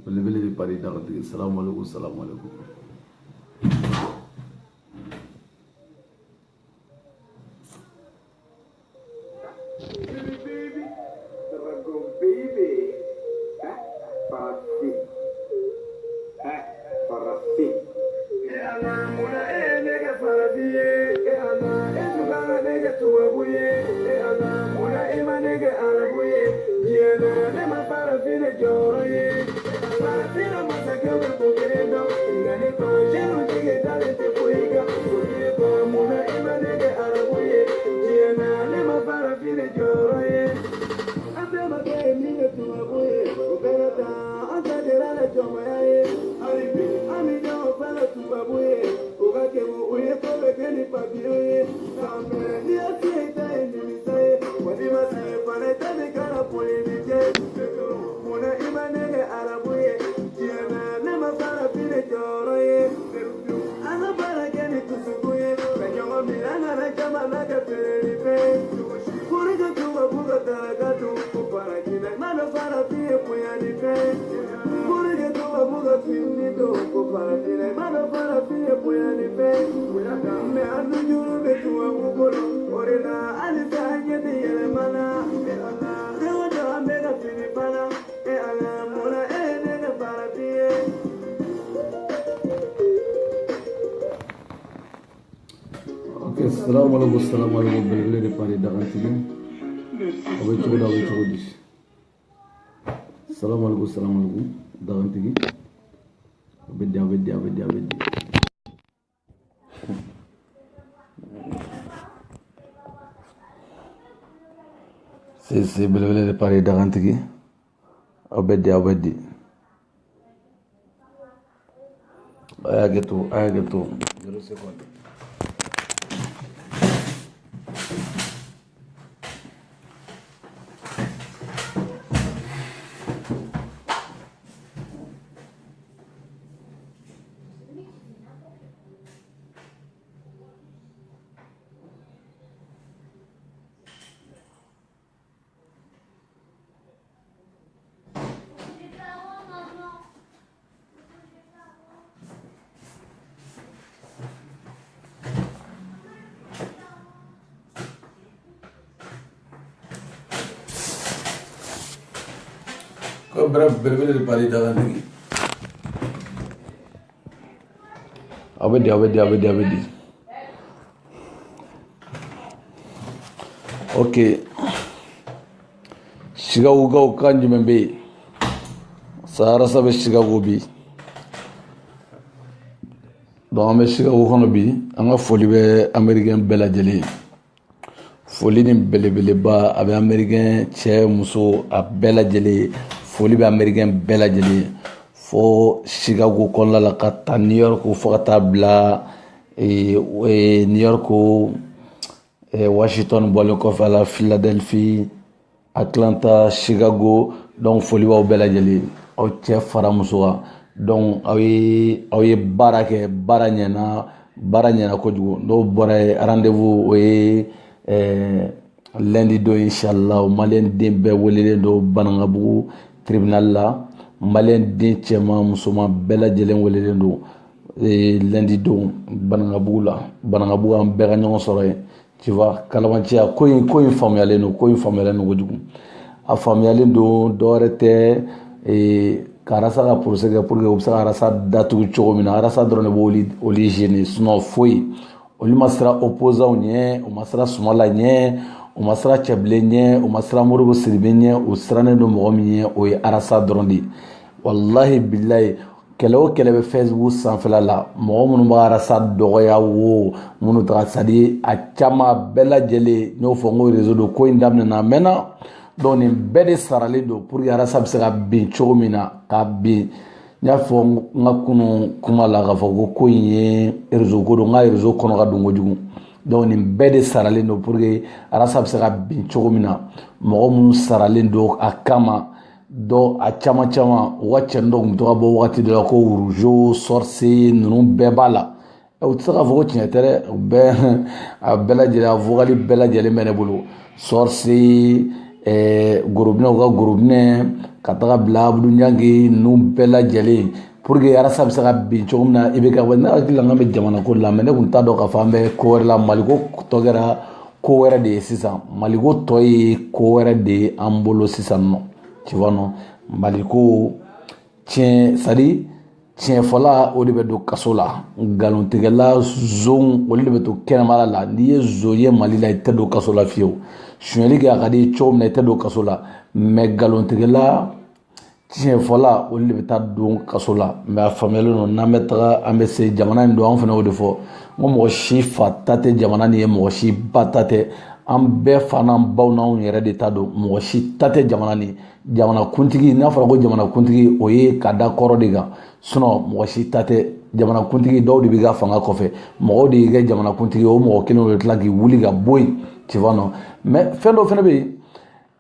belebele de Paris Dagantigi. Salam alaikum, salam alaikum. Salam alaikum, salam alaikum, belebele de Paris Dagantigi. Abe cogo di. Salam alaikum, Dagantigi. Abedi. C'est belebele de Paris Dagantigi. Abedi. Ayageto. 0 seconde. Bref, belebele de Paris Dagantigi. Abedi. Ok. Chicago kanji membe. Sahara sabe Chicago bi. Donc an bɛ Chicago kɔnɔ bi, an ka foli bɛ Américain bɛɛ lajɛlen. Foli ni belebeleba a bɛ Américain cɛ muso a bɛɛ lajɛlen. Foli bɛ Américain bɛɛ lajɛlen fo Chicago kɔnɔna la ka taa New York fo ka taa bila New York, Washington bɔlen kɔfɛ a la Philadelphie, Atlanta, Chicago. Donc foli b'aw bɛɛ lajɛlen, aw cɛ fara muso kan. Donc aw ye baara kɛ, baara ɲɛna kojugu. N'o bɔra ye rendez-vous o ye lundi don inshallah. Malien den bɛɛ welelen don Banangabugu tribunal la. Malien den cɛman musoman bɛɛ lajɛlen welelen don lundi don Banangabugu la. Banangabugu an bɛɛ ka ɲɔgɔn sɔrɔ yen. Tu vois, Kalabanciya ko in faamuyalen don kojugu. A faamuyalen don dɔwɛrɛ tɛ ka arasa ka procès kɛ pour que u bɛ se ka arasa datugu cogo min na. Arasa dɔrɔn de b'olu gêner, sinon foyi. Olu ma siran opposant ɲɛ, u ma siran Sumala ɲɛ, u ma siran Cɛbilen ɲɛ, u ma siran Modibo Sidibe ɲɛ, u sirannen don mɔgɔ min ɲɛ o ye arasa dɔrɔn de. Wallahi billahi kɛlɛ o kɛlɛ bɛ Facebook sanfɛla la, mɔgɔ minnu b'a arasa dɔgɔya wo minnu taga sadi a caman bɛɛ lajɛlen n y'o fɔ n ko réseau don ko in daminɛna a mɛnna. Donc nin bɛɛ de saralen don pour que arasa bɛ se ka bin cogo min na k'a bin. N y'a fɔ n ka kunun kuma la k'a fɔ ko in ye réseau ko don, n ka réseau kɔnɔ ka don kojugu. Donc nin bɛɛ de saralen don pour que arasa bɛ se ka bin cogo min na. Mɔgɔ minnu saralen don a kama, dɔ a caman u ka cɛnin dɔ tun bɛ to ka bɔ wagati dɔ la ko Rougeau, Sorcier ninnu bɛɛ b'a la. U tɛ se k'a fɔ ko tiɲɛ tɛ dɛ, a bɛɛ lajɛlen a vocal bɛɛ lajɛlen bɛ ne bolo. Sorcier, gorobinɛ u ka gorobinɛ ka taga bila Abudu Ɲangi ninnu bɛɛ lajɛlen pour que arasa bɛ se ka bin cogo min na i bɛ ka ne hakili la n bɛ jamana ko la mais ne tun t'a dɔn k'a fɔ an bɛ ko wɛrɛ la Maliko tɔ kɛra ko wɛrɛ de ye sisan Maliko tɔ ye ko wɛrɛ de ye an bolo sisan nɔ tu vois non Maliko tiɲɛ c'est à dire tiɲɛ fɔla o de bɛ don kaso la nkalontigɛla zon olu de bɛ to kɛnɛmala la n'i ye zon ye Mali la i tɛ don kaso la fiyewu sonyɛli kɛ a ka di cogo min na i tɛ don kaso la mais nkalontigɛla tiɲɛ fɔla olu de bɛ taa don kaso la mais a faamuyalen don n'an bɛ taga an bɛ se jamana in don an fana o de fɔ n ko mɔgɔ si fa ta tɛ jamana nin ye mɔgɔ si ba ta tɛ an bɛɛ fa n'an baw n'anw yɛrɛ de ta don mɔgɔ si ta tɛ jamana nin jamanakuntigi n'a fɔra ko jamanakuntigi o ye ka da kɔrɔ de kan sinon mɔgɔ si ta tɛ jamanakuntigi dɔw de bɛ ka fanga kɔfɛ mɔgɔw de y'i kɛ jamanakuntigi o mɔgɔ kelen de bɛ tila k'i wuli ka bɔ yen tu vois non mais fɛn dɔ fana bɛ yen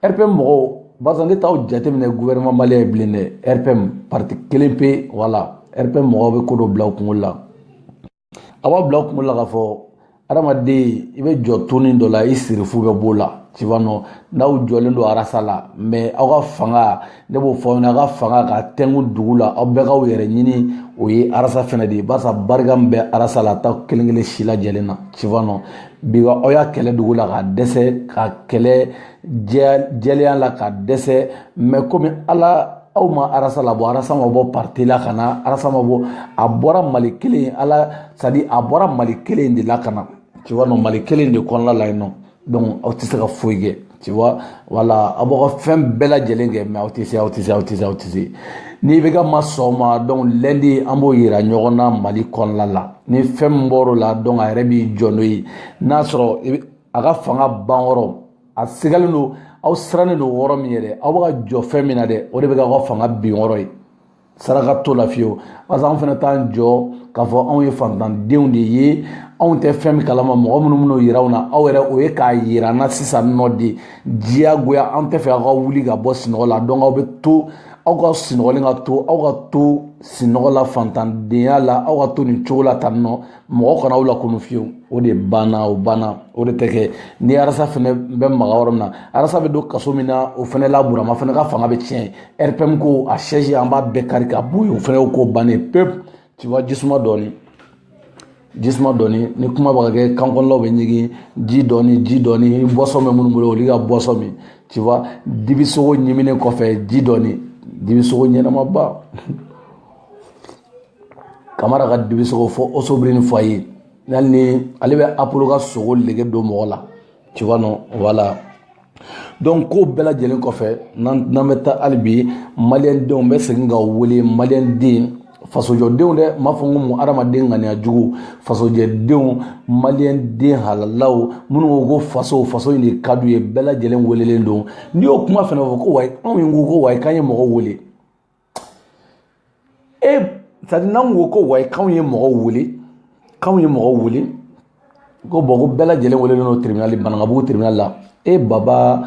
RPM mɔgɔw barisa ne t'aw jateminɛ gouvernement malien ye bilen dɛ RPM parti kelen pe voilà RPM mɔgɔw bɛ ko dɔ bila u kunkolo la a b'a bila u kunkolo la k'a fɔ adamaden i bɛ jɔ toni dɔ la i sirifu bɛ b'o la tu vois non n'aw jɔlen don arasa la mais aw ka fanga ne b'o fɔ aw ɲɛna aw ka fanga ka tɛngu dugu la aw bɛɛ k'aw yɛrɛ ɲini o ye arasa fɛnɛ de ye barisa barika min bɛ arasa la ta kelen kelen si lajɛlen na tu vois non bi aw y'a kɛlɛ dugu la ka dɛsɛ ka kɛlɛ jɛlenya la ka dɛsɛ mais komi ala aw ma arasa la bɔ arasa ma bɔ parti la ka na arasa ma bɔ a bɔra Mali kelen ala c'est à dire a bɔra Mali kelen de la ka na tu vois non Mali kelen de kɔnɔna la yen nɔ donc aw tɛ se ka foyi kɛ tu vois voilà aw b'aw ka fɛn bɛɛ lajɛlen kɛ mais aw tɛ se n'i bɛ ka ma sɔn o ma donc lundi an b'o yira ɲɔgɔn na Mali kɔnɔna la ni fɛn min bɔr'o la donc a yɛrɛ b'i jɔ n'o ye n'a sɔrɔ a ka fanga ban yɔrɔ a sigalen don aw sirannen don yɔrɔ min yɛrɛ aw bɛ ka jɔ fɛn min na dɛ o de bɛ k'aw ka fanga bin yɔrɔ ye saraka t'o la fiyewu parce que anw fana t'an jɔ k'a fɔ anw ye fantandenw de ye anw tɛ fɛn min kalama mɔgɔ minnu min'o yira anw na aw yɛrɛ o ye k'a yira an na sisan nɔ de diyagoya an tɛ fɛ aw ka wuli ka bɔ sinɔgɔ la donc aw bɛ to aw ka sinɔgɔlen ka to aw ka to sinɔgɔ la fantandenya la aw ka to nin cogo la tan nɔ mɔgɔ kana aw lakunu fiyewu o de banna o de tɛ kɛ ni arasa fana bɛ maga yɔrɔ min na arasa bɛ don kaso min na o fana la Burama fana ka fanga bɛ tiɲɛ RPM ko a siège an b'a bɛɛ kari ka bɔ yen o fana y'o ko bannen pewu tu vois jisuma dɔɔni ni kuma bɛ ka kɛ kan kɔnɔnaw bɛ ɲigin ji dɔɔni boisson bɛ minnu bolo olu ka boisson min tu vois dibisogo ɲiminen kɔfɛ ji dɔɔni dibisogo ɲɛnamaba Kamara ka dibisogo fɔ Osobrini fɔ a ye hali ni ale bɛ Apollo ka sogo lege don mɔgɔ la tu vois non voilà donc ko bɛɛ lajɛlen kɔfɛ n'an bɛ taa hali bi maliyɛndenw bɛ segin ka wele maliyɛnden fasojɔdenw dɛ n b'a fɔ n ko mun adamaden ŋaniya jugu fasojɛdenw maliyɛnden halalaw minnu ko ko faso in de ka d'u ye bɛɛ lajɛlen welelen don n'i y'o kuma fana fɔ ko wayi anw ye ko wayi k'an ye mɔgɔ wele c'est à dire n'anw ko ko wayi k'anw ye mɔgɔ wele ko bon ko bɛɛ lajɛlen welelen don tribunal Banankabugu tribunal la baba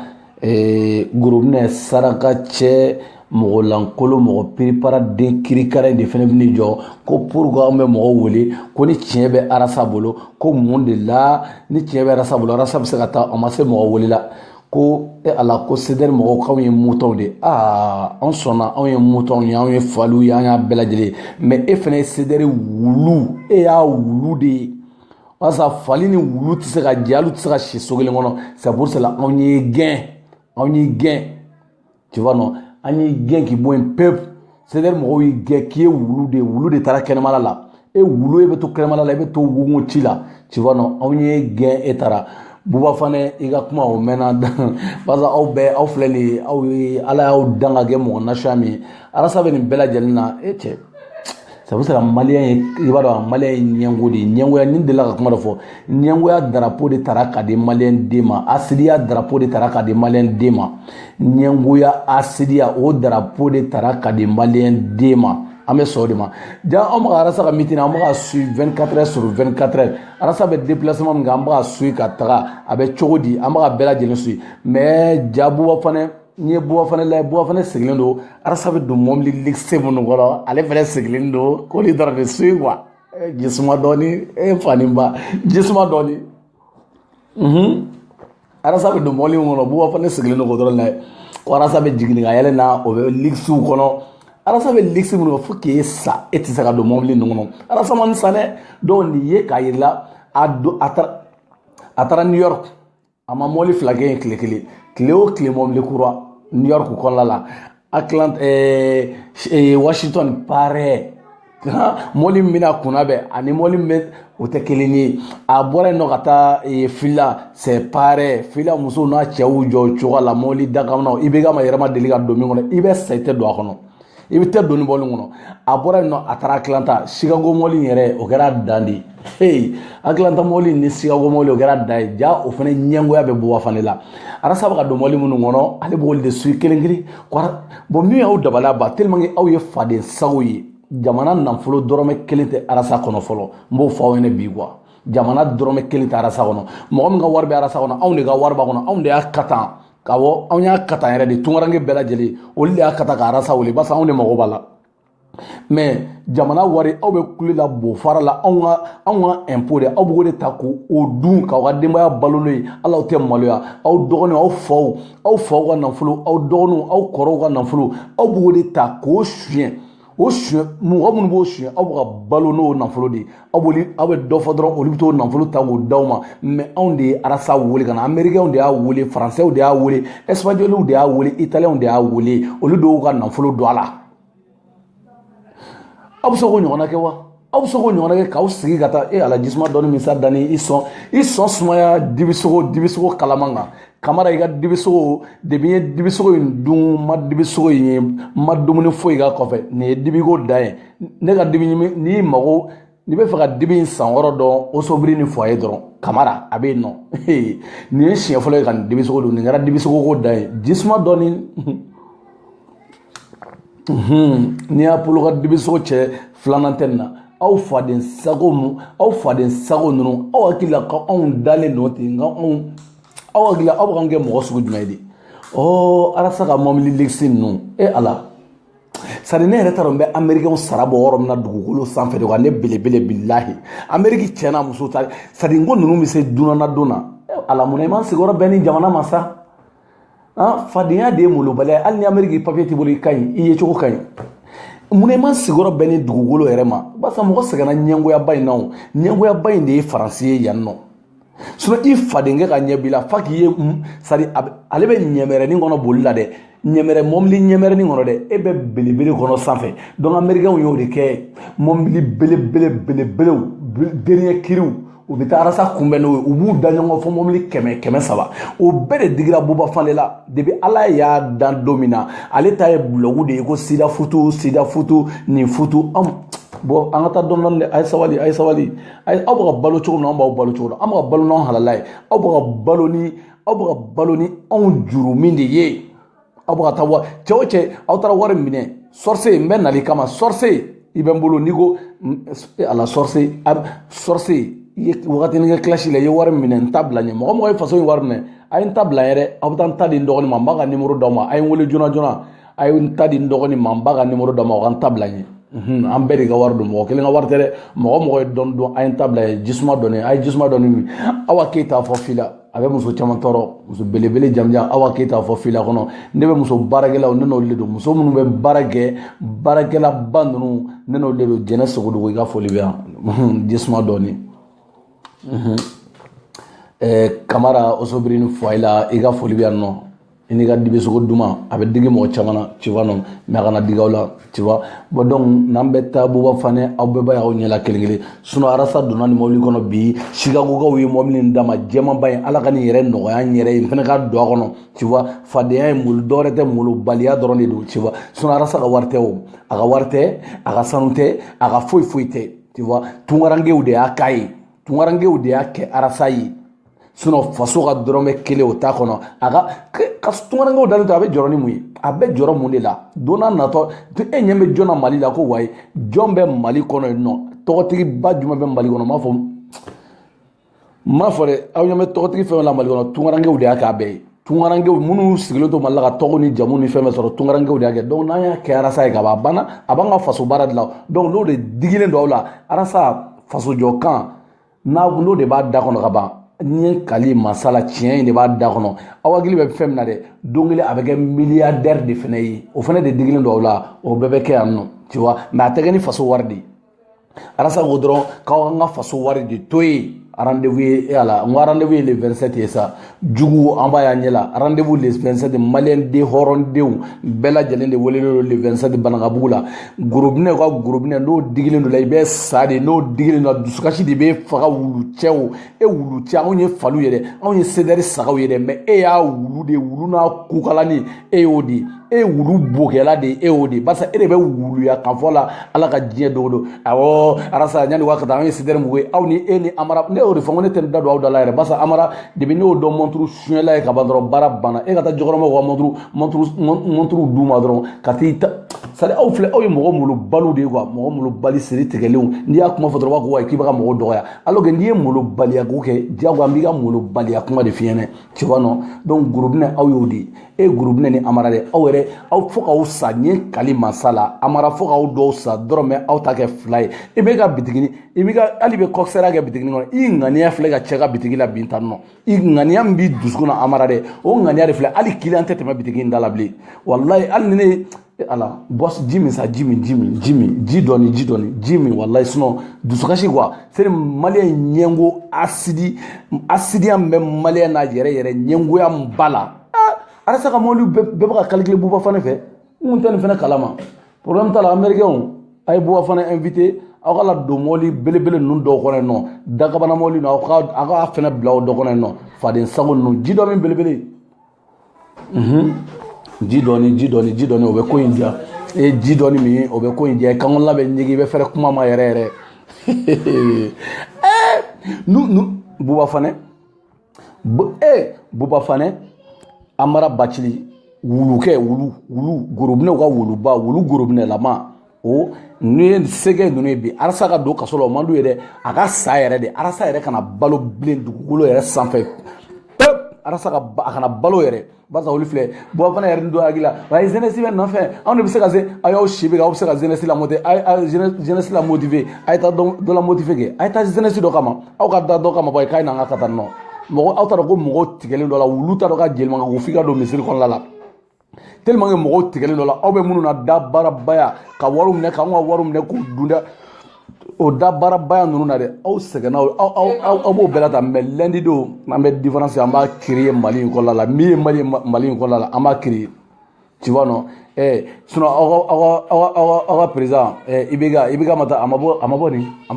gorobinɛ saraka cɛ mɔgɔ lankolon mɔgɔ piripara den kirikara de fana bɛ jɔ ko pourquoi an bɛ mɔgɔw wele ko ni tiɲɛ bɛ arasa bolo ko mun de la ni tiɲɛ bɛ arasa bolo arasa bɛ se ka taa a ma se mɔgɔ wele la ko ala ko CDR mɔgɔw k'anw ye mutɔnw de an sɔnna anw ye mutɔnw ye anw ye faliw ye an y'a bɛɛ lajɛlen mais e fana ye CDR wulu y'a wulu de ye walasa fali ni wulu tɛ se ka jɛ hali u tɛ se ka si so kelen kɔnɔ c'est pour cela anw y'i gɛn tu vois non an y'i gɛn k'i bɔ yen pewu CDR mɔgɔw y'i gɛn k'i ye wulu de taara kɛnɛmala la wulu bɛ to kɛnɛmala la i bɛ to wugun ci la tu vois non anw ye gɛn e taara Buba fana i ka kuma o mɛnna parce que aw filɛ nin ye aw ye ala y'aw dan ka kɛ mɔgɔ nasiya min ye arasa bɛ nin bɛɛ lajɛlen na cɛ c'est pour cela maliyɛn ye i b'a dɔn maliyɛn ye ɲɛngo de ye ɲɛngoya ni delila ka kuma dɔ fɔ ɲɛngoya drapeau de taara ka di maliyɛn den ma asidiya drapeau de taara ka di maliyɛn den ma ɲɛngoya asidiya o drapeau de taara ka di maliyɛn den ma an bɛ sɔn o de ma ja an bɛ ka arasa ka meeting an bɛ ka suivre 24 heures sur 24 heures arasa bɛ déplacement min kɛ an bɛ ka suivre ka taga a bɛ cogo di an bɛ ka bɛɛ lajɛlen suivre mais ja Buba fana n'i ye Buba fana lajɛ Buba fana sigilen don arasa bɛ don mobili luxe minnu kɔnɔ ale fana sigilen don k'olu dɔrɔn de suivre quoi jisuma dɔɔni faniba jisuma dɔɔni arasa bɛ don mɔbili min kɔnɔ buba fana sigilen don dɔrɔn la ko arasa bɛ jigin ka yɛlɛ na o bɛ ligisiw kɔnɔ arasa bɛ ligisi minnu fo k'e sa e tɛ se ka don mɔbili ninnu kɔnɔ arasa man sa dɛ donc nin ye k'a yirila a taara New York a ma mɔbili fila kɛ yen tile kelen tile o tile mɔbili kura New York kɔnɔna la Atlanta Washington pareil mɔbili min bɛna kunna bɛɛ ani mɔbili min bɛ o tɛ kelen ye a bɔra yen nɔ ka taa fila c'est pareil fila musow n'a cɛw jɔ cogo la mɔbili dakamana i bɛ ka ma yɛrɛ ma deli ka don min kɔnɔ i bɛ sa i tɛ don a kɔnɔ i bɛ tɛ don ni mɔbili kɔnɔ a bɔra yen nɔ a taara Atlanta Chicago mɔbili yɛrɛ o kɛra dan de ye Atlanta mɔbili ni Chicago mɔbili o kɛra dan ye ja o fana ɲɛngoya bɛ bɔ fana la arasa bɛ ka don mɔbili minnu kɔnɔ ale b'olu de suit kelen kelen bon min y'aw dabaliya ban tellement que aw ye faden sago ye jamana nafolo dɔrɔmɛ kelen tɛ arasa kɔnɔ fɔlɔ n b'o fɔ aw ɲɛna bi quoi jamana dɔrɔmɛ kelen tɛ arasa kɔnɔ mɔgɔ min ka wari bɛ arasa kɔnɔ anw de ka wari b'a kɔnɔ anw de y'a katan ka bɔ anw y'a katan yɛrɛ de tunkaranke bɛɛ lajɛlen olu de y'a katan ka arasa wele barisa anw de mago b'a la mais jamana wari aw bɛ kule la bo fara la anw ka impôt de aw b'o de ta k'o dun k'aw ka denbaya balo n'o ye hali aw tɛ maloya aw dɔgɔninw aw faw ka nafolo aw dɔgɔninw aw kɔrɔw ka nafolo aw b'o de ta k'o suɲɛ o suɲɛ mɔgɔ minnu b'o suɲɛ aw bɛ ka balo n'o nafolo de ye aw bɛ dɔ fɔ dɔrɔn olu bɛ t'o nafolo ta k'o d'aw ma mais anw de ye arasa wele ka na américains de y'a wele français de y'a wele espagnols de y'a wele italiens de y'a wele olu de y'u ka nafolo don a la aw bɛ se k'o ɲɔgɔnna kɛ wa aw bɛ se k'o ɲɔgɔnna kɛ k'aw sigi ka taa ala jisuma dɔɔni min sa danni i sɔn sumaya dibisogo kalaman kan Kamara i ka dibisogo depuis n ye dibisogo in dun ma dibisogo in ye ma dumuni foyi k'a kɔfɛ nin ye dibiko dan ye ne ka dibi n'i bɛ fɛ ka dibi in san wɔɔrɔ dɔn osobiri ni foyer dɔrɔn Kamara a bɛ yen nɔ nin ye siɲɛ fɔlɔ ye ka nin dibisogo dun nin kɛra dibisogo ko dan ye jisuma dɔɔni n'i y'a bolo ka dibisogo cɛ filanan tɛ nin na aw faden sago ninnu aw hakili la ko anw dalen don ten nka aw hakili la aw bɛ k'an kɛ mɔgɔ sugu jumɛn de arasa ka mɔbili ligisi ninnu ala sari ne yɛrɛ t'a dɔn n bɛ américains sara bɔ yɔrɔ min na dugukolo sanfɛ de wa ne belebele bilahi amérique tiɲɛna muso ta sari n ko ninnu bɛ se dunana don na ala munna i ma sigiyɔrɔ bɛn ni jamana ma sa fadenya de ye molobaliya hali ni amérique papier t'i bolo i ka ɲi i ye cogo ka ɲi munna i ma sigiyɔrɔ bɛn ni dugukolo yɛrɛ ma barisa mɔgɔ sɛgɛnna ɲɛngoyaba in na o ɲɛngoyaba in de ye faransi ye yan nɔ sinon i fadenkɛ ka ɲɛ b'i la fa k'i ye sari ale bɛ ɲɛmɛrɛnin kɔnɔ boli la dɛ mɔbili ɲɛmɛrɛnin kɔnɔ dɛ e bɛ belebele kɔnɔ sanfɛ donc américains y'o de kɛ mɔbili belebelew dernier kiriw u bɛ taa arasa kunbɛn n'o ye u b'u da ɲɔgɔn fɔ mɔbili 100 o bɛɛ de digira Buba Fale la depuis ala y'a dan don min na ale ta ye bulogu de ye ko sida futu nin futu bon an ka taa dɔɔni dɛ a ye sabali aw bɛ ka balo cogo min na an b'aw balo cogo la an bɛ ka balo n'anw halala ye aw bɛ ka balo ni anw juru min de ye aw bɛ ka taa cɛ o cɛ aw taara wari minɛ sorce n bɛ nali kama sorce i bɛ n bolo n'i ko ala sorce i ye wagatinin kɛ kilasi la i ye wari minɛ n ta bila ɲɛ mɔgɔ ye faso in wari minɛ a ye n ta bila yɛrɛ aw bɛ taa n ta di n dɔgɔnin ma n b'a ka numéro d'aw ma a ye n wele joona a ye n ta di n dɔgɔnin ma n b'a ka numéro d'aw ma o ka n ta bila ɲɛ an bɛɛ de ka wari don mɔgɔ kelen ka wari tɛ dɛ mɔgɔ ye dɔɔni dɔn a ye n ta bila ɲɛ jisuma dɔɔni a ye jisuma dɔɔni min Awa Keita fɔ fila a bɛ muso caman tɔɔrɔ muso belebele jamujan Awa Keita fɔ fila kɔnɔ ne bɛ muso baarakɛlaw ne n'olu de don muso minnu bɛ baara kɛ baarakɛlaba ninnu ne n'olu de don Jɛnɛ Sogodogo i ka foli bɛ yan jisuma dɔɔni Kamara osobiri ni foyer la i ka foli bɛ yan nɔ i n'i ka dibisogo duman a bɛ digi mɔgɔ caman na tu vois non mais a kana digi aw la tu vois bon donc n'an bɛ taa Buba Fane aw bɛɛ b'a ye aw ɲɛla kelen kelen sinon arasa donna ni mɔbili kɔnɔ bi Chicagokaw ye mɔbili in d'a ma jɛmanba in ala ka nin yɛrɛ nɔgɔya n yɛrɛ ye n fana ka don a kɔnɔ tu vois fadenya ye malo dɔwɛrɛ tɛ molobaliya dɔrɔn de don tu vois sinon arasa ka wari tɛ o a ka wari tɛ a ka sanu tɛ a ka foyi tɛ tu vois tunkarankew de y'a k'a ye tunkarankew de y'a kɛ arasa ye sinon faso ka dɔrɔmɛ kelen o t'a kɔnɔ a ka tunkarankew dalen to a bɛ jɔrɔ ni mun ye a bɛ jɔrɔ mun de la don n'a natɔ e ɲɛ bɛ jɔn na Mali la ko wayi jɔn bɛ Mali kɔnɔ yen nɔ tɔgɔtigiba jumɛn bɛ Mali kɔnɔ m'a fɔ dɛ aw ɲɛ bɛ tɔgɔtigi fɛn la Mali kɔnɔ tunkarankew de y'a k'a bɛɛ ye tunkarankew minnu sigilen to Mali la ka tɔgɔ ni jamu ni fɛn bɛɛ sɔrɔ tunkarankew de y'a kɛ donc n'an y'a kɛ arasa ye ka ban a banna a b'an ka faso baara de la donc n'o de digilen don aw la arasa faso jɔ kan n'o de b'a da kɔnɔ ka ban ni kali masala tiɲɛ in de b'a da kɔnɔ aw hakili bɛ fɛn min na dɛ don kelen a bɛ kɛ milliardaire de fana ye o fana de digilen don aw la o bɛɛ bɛ kɛ yan nɔ tu vois mais a tɛ kɛ ni faso wari de ye arasa ko dɔrɔn k'aw an ka faso wari de to yen rendez-vous ye ala n ko rendez-vous ye le 27 ye sa jugu an b'a y'an ɲɛ la rendez-vous le 27 maliyɛn den hɔrɔndenw bɛɛ lajɛlen de welelen don le 27 Banankabugu la gorobinɛ ka gorobinɛ n'o digilen don la i bɛ sa de n'o digilen don dusukasi de bɛ faga wulu cɛw e wulu cɛ anw ye falu ye dɛ anw ye sedɛri sagaw ye dɛ mais e y'a wulu de wulu n'a kukalani e y'o de e wulu bokɛla de e y'o de barisa e de bɛ wuluya kan fɔ la ala ka diɲɛ dogo don awɔ arasa ɲani waa ka taa anw ye sedɛri mugu ye aw ni e ni amara ne y'o de fɔ n ko ne tɛ da don aw da la yɛrɛ barisa amara depi ne y'o dɔn monturu suɲɛla ye ka ban dɔrɔn baara banna e ka taa jɔkɔrɔmaw ka monturu d'u ma dɔrɔn ka t'i ta c'est à dire aw filɛ aw ye mɔgɔ malo balo de ye quoi mɔgɔ malo bali siri tigɛlenw n'i y'a kuma fɔ dɔrɔn b'a ko wa k'i bɛ ka mɔgɔ dɔgɔya alors que n'i ye malo baliya ko kɛ diyago an b'i ka malo baliya kuma de f'i ɲɛna tu vois non donc gorobinɛ aw y'o de e gorobinɛ ni amara de aw yɛrɛ aw fo k'aw sa n ye kali masa la amara fo k'aw dɔw sa dɔrɔn mɛ aw ta kɛ fila ye i bɛ ka bitigini i bɛ ka hali bɛ kɔkisɛriya kɛ bitigini kɔnɔ i ŋaniya filɛ ka cɛ ka bitigi la bin tan nɔ i ŋaniya min b'i dusukun na amara de o ŋaniya de filɛ hali kiliyan tɛ tɛmɛ bitigi in da la bilen walayi hali ni ne ala bɔs ji min sa ji min ji dɔɔni walayi sinɔn dusukasi quoi c'est maliyɛn ɲɛngo asidiya min bɛ maliyɛn n'a yɛrɛ ɲɛngoya min b'a la arasa ka mɔbili bɛɛ bɛ ka calculer Buba Fane fɛ n kun tɛ nin fana kalama problème t'a la américain a ye Buba Fane invité aw ka la don mɔbili belebele ninnu dɔw kɔnɔ yen nɔ dakabana mɔbili ninnu aw ka fɛnɛ bila o dɔ kɔnɔ yen nɔ faden sago ninnu ji dɔ min belebele ji dɔɔni o bɛ ko in diya e ji dɔɔni min o bɛ ko in diya kanko labɛn ɲɛgi i bɛ fɛrɛ kuma ma yɛrɛ Buba Fane Buba Fane amara bacili wulukɛ wulu gorobinɛw ka wuluba wulu gorobinɛlama o n'u ye sɛgɛ ninnu ye bi arasa ka don kaso la o man d'u ye dɛ a ka sa yɛrɛ de arasa yɛrɛ kana balo bilen dugukolo yɛrɛ sanfɛ pep arasa a kana balo yɛrɛ barisa olu filɛ Buba Fane yɛrɛ ni dɔ hakili la wa jeunesse bɛ nɔfɛ anw de bɛ se ka se a y'aw si bɛ aw bɛ se ka jeunesse la motiver jeunesse la motiver a ye taa dɔ la motiver kɛ a ye taa jeunesse dɔ kama aw ka da dɔ kama bɔ k'a ye n'an ka taa nɔ mɔgɔ aw t'a dɔn ko mɔgɔw tigɛlen dɔ la wulu t'a dɔn ka jelimanka ko f'i ka don misiri kɔnɔna la tellement que mɔgɔw tigɛlen dɔ la aw bɛ minnu na da baarabaya ka wariw minɛ k'anw ka wariw minɛ k'u dun dɛ o da baarabaya ninnu na dɛ aw sɛgɛnna aw b'o bɛɛ la ta mais lundi don an bɛ différence an b'a créer Mali in kɔnɔna la min ye Mali in kɔnɔna la an b'a créer tu vois non sinon aw ka président IBK ma taa a ma bɔ nin a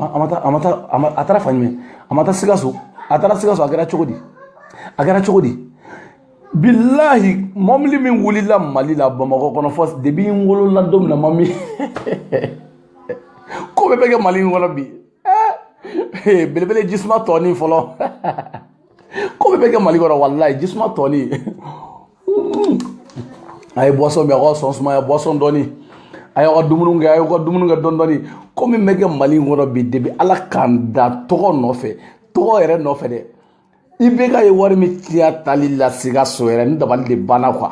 taara fan jumɛn a ma taa Sikaso a taara Sikaso a kɛra cogo di bilahi mɔbili min wulila Mali la Bamakɔ kɔnɔ fɔ depuis n wolola don min na ma min ko bɛɛ bɛ kɛ Mali in kɔnɔ bi belebele jisuma tɔɔni fɔlɔ ko bɛɛ bɛ kɛ Mali kɔnɔ walayi jisuma tɔɔni a ye boisson min a ka sɔn sumaya boisson dɔɔni a y'aw ka dumuni kɛ dɔɔni ko min bɛ kɛ Mali in kɔnɔ bi depuis ala k'an da tɔgɔ nɔfɛ tɔgɔ yɛrɛ nɔfɛ dɛ IBK ye wari min tiya tali la Sikaso yɛrɛ ni dabali de banna quoi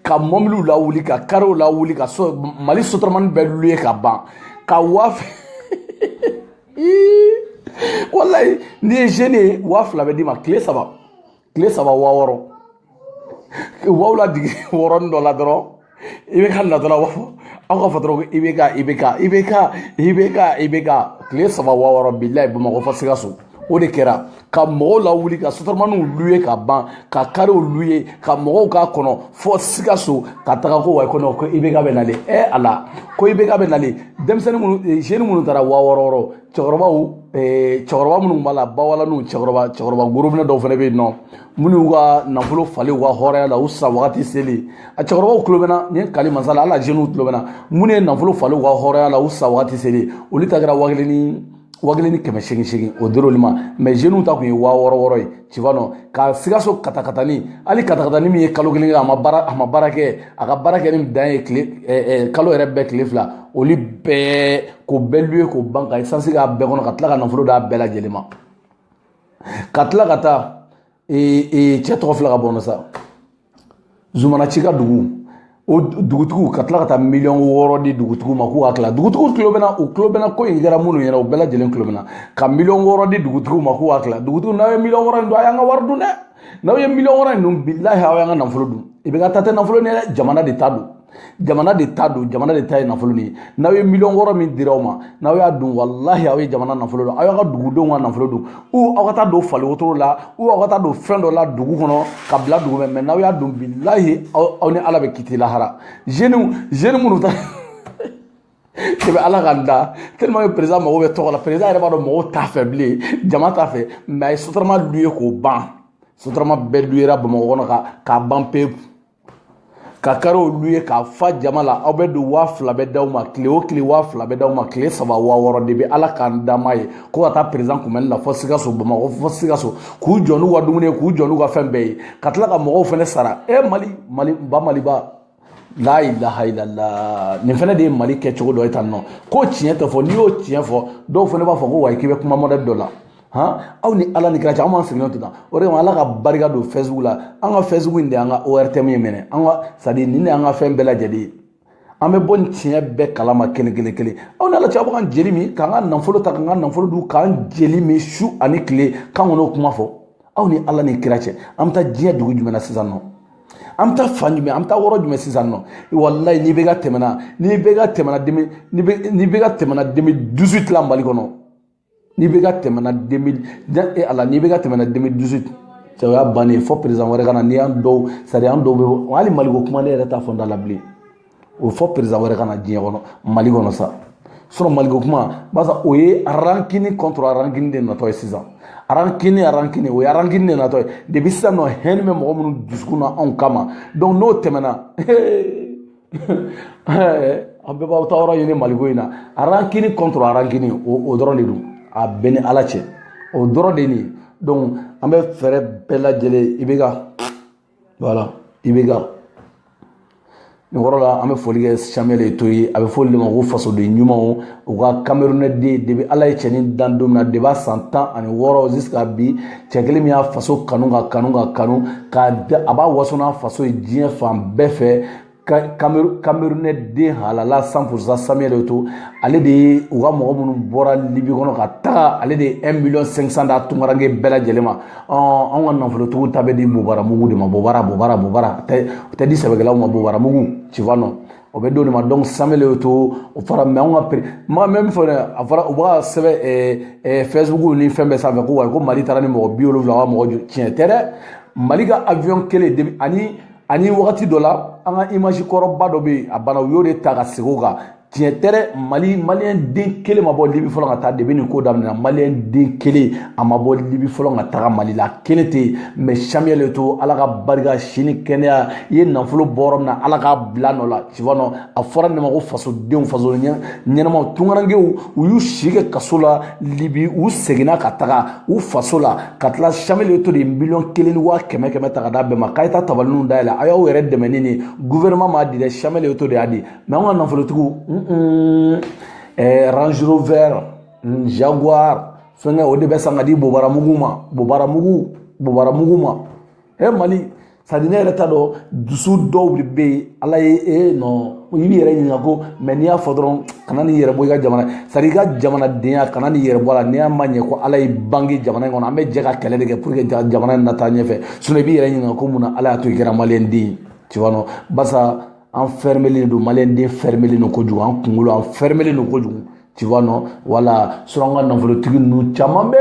ka mɔbiliw lawuli ka karew lawuli ka Mali sotaramanin bɛɛ louer ka ban ka wafɛ walayi ni ye jeune ye 2000 bɛ d'i ma tile saba 6000 waw la digi wɔrɔnin dɔ la dɔrɔn IBK natɔ la b'a fɔ aw ka fɔ dɔrɔn ko IBK tile 6000 bilayi Bamakɔ fɔ Sikaso o de kɛra ka mɔgɔw lawuli ka sotaramaninw louer ka ban ka karew louer ka mɔgɔw k'a kɔnɔ fɔ Sikaso ka taga ko wa ko non ko IBK bɛ nalen ala ko IBK bɛ nalen denmisɛnnin minnu jeune minnu taara 6000 cɛkɔrɔba minnu b'a la bawalaninw cɛkɔrɔba gorobinɛ dɔw fana bɛ yen nɔ minnu ka nafolo falen u ka hɔrɔnya la u sa wagati seli a cɛkɔrɔbaw tulo bɛ na ni kali masala ala jeunes tulo bɛ na minnu ye nafolo falen u ka hɔrɔnya la u sa wagati seli olu ta kɛra 1,880 o dir'olu ma mais jeunes ta tun ye 6000 ye tu vois non ka Sikaso katakatani hali katakatani min ye kalo kelen kɛ a ma baara kɛ a ka baara kɛ ni dan ye kalo yɛrɛ bɛɛ tile fila olu bɛɛ k'o bɛɛ louer k'o ban ka essence k'a bɛɛ kɔnɔ ka tila ka nafolo d'a bɛɛ lajɛlen ma ka tila ka taa cɛ tɔgɔ fila ka bɔ sa Zumana Ci ka dugu o dugutigiw ka tila ka taa miliyɔn 6 di dugutigiw ma k'u hakila dugutigiw tulo bɛna ko in kɛra minnu ɲɛna o bɛɛ lajɛlen tulo bɛna ka miliyɔn 6 di dugutigiw ma k'u hakila dugutigiw n'aw ye miliyɔn 6 in dun a y'an ka wari dun dɛ n'aw ye miliyɔn 6 in dun bilahi aw y'an ka nafolo dun i bɛ ka taa tɛ nafolo ni dɛ jamana de ta don jamana de ta don jamana de ta ye nafolo ni ye n'aw ye miliyɔn 6 min dira aw ma n'aw y'a dun wallahi aw ye jamana nafolo dun aw y'aw ka dugudenw ka nafolo dun ou aw ka taa don fali wotoro la ou aw ka taa don fɛn dɔ la dugu kɔnɔ ka bila dugu mais n'aw y'a dun bilahi aw ni ala bɛ kiti lahara jeune minnu ta kɛmɛ ala ka da tellement que président mago bɛ tɔgɔ la président yɛrɛ b'a dɔn mɔgɔw t'a fɛ bilen jama t'a fɛ mais a ye sotarama luye k'o ban sotarama bɛɛ luyera bamakɔ kɔnɔ k'a ban pewu ka kariw luye k'a fa jama la aw bɛ don 2000 bɛ d'aw ma tile o tile 2000 bɛ d'aw ma tile 3 6 de bɛ ala k'an dama ye ko ka taa président kunbɛnni la fɔ Sikaso bamakɔ fɔ Sikaso k'u jɔ n'u ka dumuni ye k'u jɔ n'u ka fɛn bɛɛ ye ka tila ka mɔgɔw fɛnɛ sara maliba la ilaha illallah nin fɛnɛ de ye mali kɛ cogo dɔ ye tan nɔ ko tiɲɛ tɛ fɔ n'i y'o tiɲɛ fɔ dɔw fɛnɛ b'a fɔ ko wayi k'i bɛ kuma modèle dɔ la aw ni ala ni kira cɛ an b'an sigilen to tan o de kama ala ka barika don Facebook la an ka Facebook in de y'an ka ORTM ye minɛ an ka c'est à dire nin de y'an ka fɛn bɛɛ lajɛlen ye an bɛ bɔ nin tiɲɛ bɛɛ kalama kelen aw ni ala cɛ aw bɛ ka jeli min k'an ka nafolo ta k'an ka nafolo dun k'an jeli min su ani tile k'an kɔnɔ kuma fɔ aw ni ala ni kira cɛ an bɛ taa diɲɛ dugu jumɛn na sisan nɔ an bɛ taa fan jumɛn an bɛ taa yɔrɔ jumɛn sisan nɔ wallahi n'i bɛ ka tɛmɛna 2018 la Mali kɔnɔ n'i bɛ ka tɛmɛna 2018 cɛ o y'a bannen fɔ président wɛrɛ ka na ni an dɔw c'est à dire an dɔw bɛ hali Mali ko kuma ne yɛrɛ t'a fɔ n da la bilen o fɔ président wɛrɛ ka na diɲɛ kɔnɔ Mali kɔnɔ sa sinon Mali ko kuma barisa o ye rancune contre rancune de natɔ ye sisan rancune o ye rancune de natɔ ye depuis sisan nɔ haine bɛ mɔgɔ minnu dusukun na anw kama donc n'o tɛmɛna an bɛɛ b'aw ta yɔrɔ ɲini Mali ko in na rancune contre rancune o dɔrɔn de don a bɛɛ ni ala cɛ o dɔrɔn de nin donc an bɛ fɛɛrɛ bɛɛ lajɛlen i bɛ ka voilà i bɛ ka nin yɔrɔ la an bɛ foli kɛ Samuel Eto'o ye a bɛ foli de ma ko fasoden ɲumanw u ka Camerounais depuis ala ye cɛnin dan don min na depuis a san 16 jusqu'à bi cɛ kelen min y'a faso kanu a b'a waso n'a faso ye diɲɛ fan bɛɛ fɛ Camerounais den halala 100% Samuel Eto'o ale de ye u ka mɔgɔ minnu bɔra Libi kɔnɔ ka taga ale de ye 1,500,000 d'a tunkaranke bɛɛ lajɛlen ma an ka nafolotigiw ta bɛ di Bobaramugu de ma Bobara o tɛ di sɛbɛkɛlaw ma Bobaramugu tu vois non o bɛ d'o de ma donc Samuel Eto'o o fara mais an ka ma même fɔ a fɔra u b'a sɛbɛn Facebook ni fɛn bɛɛ sanfɛ ko wayi ko Mali taara ni mɔgɔ 70 ka mɔgɔ tiɲɛ tɛ dɛ Mali ka avion kelen ani wagati dɔ la an ka image kɔrɔba dɔ bɛ yen a banna u y'o de ta ka segin o kan tiɲɛ tɛ dɛ maliyɛn den kelen ma bɔ Libi fɔlɔ ka taa depuis nin ko daminɛna maliyɛn den kelen a ma bɔ Libi fɔlɔ ka taga Mali la kelen tɛ yen mais Samuel Eto'o ala ka barika sini kɛnɛya i ye nafolo bɔ yɔrɔ min na ala k'a bila nɔ la tu vois non a fɔra ne ma ko fasodenw faso ɲɛnamaw tunkarankew u y'u si kɛ kaso la Libi u seginna ka taga u faso la ka tila Samuel Eto'o de ye 1,500,000 ta ka d'a bɛɛ ma k'a ye taa tabalininw dayɛlɛ a y'aw yɛrɛ dɛmɛ ni nin gouvernement m'a di dɛ Samuel Eto'o de y'a di mais an ka nafolotigiw Range Rover Jaguar fɛnkɛ o de bɛ san ka di Bobaramugu ma Mali sadi ne yɛrɛ t'a dɔn dusu dɔw de bɛ yen ala ye non i b'i yɛrɛ ɲininka ko mais n'i y'a fɔ dɔrɔn kana n'i yɛrɛ bɔ i ka jamana sadi i ka jamanadenya kana n'i yɛrɛ bɔ a la n'i y'a ma ɲɛ ko ala ye bange jamana in kɔnɔ an bɛ jɛ ka kɛlɛ de kɛ pour que jamana in na taa ɲɛfɛ sinon i b'i yɛrɛ ɲininka ko mun na ala y'a to i kɛra maliyɛn den tu vois non barisa an fermelen don maliyɛn den fermelen don kojugu an kunkolo an fermelen don kojugu tu vois non wala sinon an ka nafolotigi ninnu caman bɛ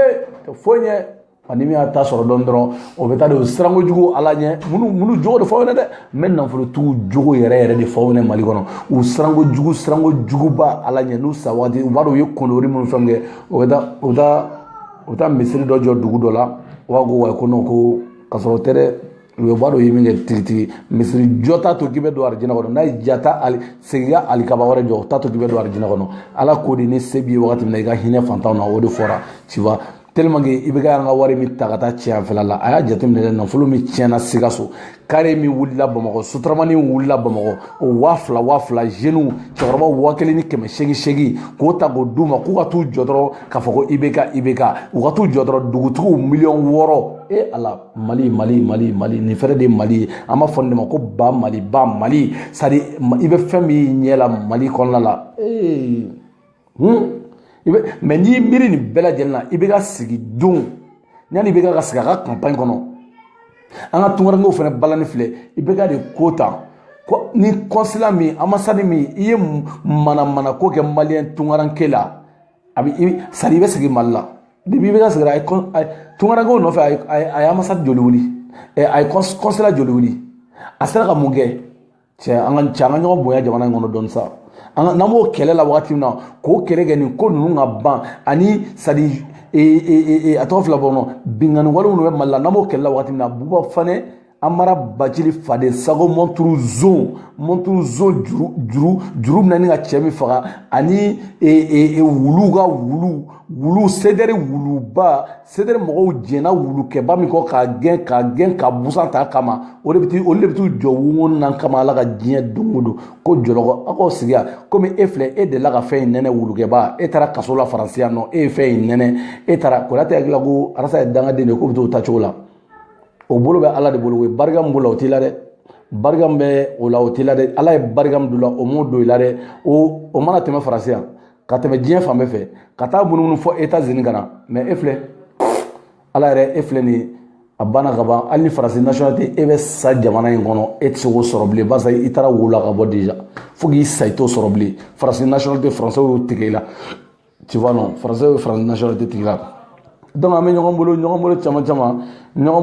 tɛ foyi ɲɛ ani min y'a ta sɔrɔ dɔn dɔrɔn o bɛ taa de o siranko jugu ala ɲɛ minnu jogo de fɔ aw ɲɛna dɛ n bɛ nafolotigiw jogo yɛrɛ de fɔ aw ɲɛna Mali kɔnɔ u siranko juguba ala ɲɛ n'u sa waati u b'a dɔn u ye kɔnɔri minnu fɛn kɛ u bɛ taa misiri dɔ jɔ dugu dɔ la u b'a ko wayi ko non ko ka sɔrɔ o tɛ dɛ u ye b'a dɔn u ye min kɛ tigitigi misiri jɔ t'a to k'i bɛ don arijinɛ kɔnɔ n'a ye jata segin ka alikaba wɛrɛ jɔ o t'a to k'i bɛ don arijinɛ kɔnɔ ala k'o de ne se b'i ye wagati min na i ka hinɛ fantanw na o de fɔra tu vois tellement que i bɛ ka an ka wari min ta ka taa tiɲɛ fɛla la a y'a jateminɛ dɛ nafolo min tiɲɛna Sikaso kare min wulila Bamakɔ sotaramani wulila Bamakɔ o 2000 jeunes cɛkɔrɔbaw 1800 k'o ta k'o d'u ma k'u ka t'u jɔ dɔrɔn k'a fɔ ko IBK u ka t'u jɔ dɔrɔn dugutigiw 6 ala Mali nin fɛrɛ de Mali ye an b'a fɔ nin de ma ko ba Mali c'est à dire i bɛ fɛn min ɲɛ la Mali kɔnɔna la mais n'i miiri nin bɛɛ lajɛlen na i bɛ ka sigi don yanni i bɛ ka sigi a ka campagne kɔnɔ an ka tunkarankew fana balani filɛ i bɛ ka de ko ta ni consulat min ambassade min i ye mana ko kɛ maliyɛn tunkaranke la a bɛ sadi i bɛ sigi Mali la depuis i bɛ ka sigi a ye tunkarankew nɔfɛ a ye ambassade joli wuli a ye consulat joli wuli a sera ka mun kɛ cɛ an ka ɲɔgɔn bonya jamana in kɔnɔ dɔɔni sa n'an b'o kɛlɛ la wagati min na k'o kɛlɛ kɛ nin ko ninnu ka ban ani sadi a tɔgɔ fila bɔ bingani walew ninnu bɛ Mali la n'an b'o kɛlɛ la wagati min na Buba Fane Amara Bacili Fade Sago Monturu zone juru bɛna ni ka cɛ min faga ani wulu ka wulu sedɛri wuluba sedɛri mɔgɔw jɛnna wulukɛba min kɔ ka gɛn ka busan ta kama olu de bɛ t'u jɔ wungo nan kama ala ka diɲɛ don o don ko jɔlɔkɔ a k'aw sigi yan komi e filɛ e delila ka fɛn in nɛnɛ wulukɛba e taara kaso la Faransi yan nɔ e ye fɛn in nɛnɛ e taara Konate hakili la ko Arasa ye dangaden de ye k'o bɛ t'o tacogo la o bolo bɛ ala de bolo o ye barika min b'o la o t'i la dɛ barika min bɛ o la o t'i la dɛ ala ye barika min don la o m'o don i la dɛ o mana tɛmɛ Faransi yan ka tɛmɛ diɲɛ fan bɛɛ fɛ ka taa munumunu fɔ États-Unis ka na mais e filɛ ala yɛrɛ e filɛ nin a banna ka ban hali ni Faransi nationalité e bɛ sa jamana in kɔnɔ e tɛ se k'o sɔrɔ bilen barisa i taara wo la ka bɔ déjà fo k'i sa i t'o sɔrɔ bilen Faransi nationalité français y'o tigɛ i la tu vois non français y'o Faransi nationalité tigɛ i la donc an bɛ ɲɔgɔn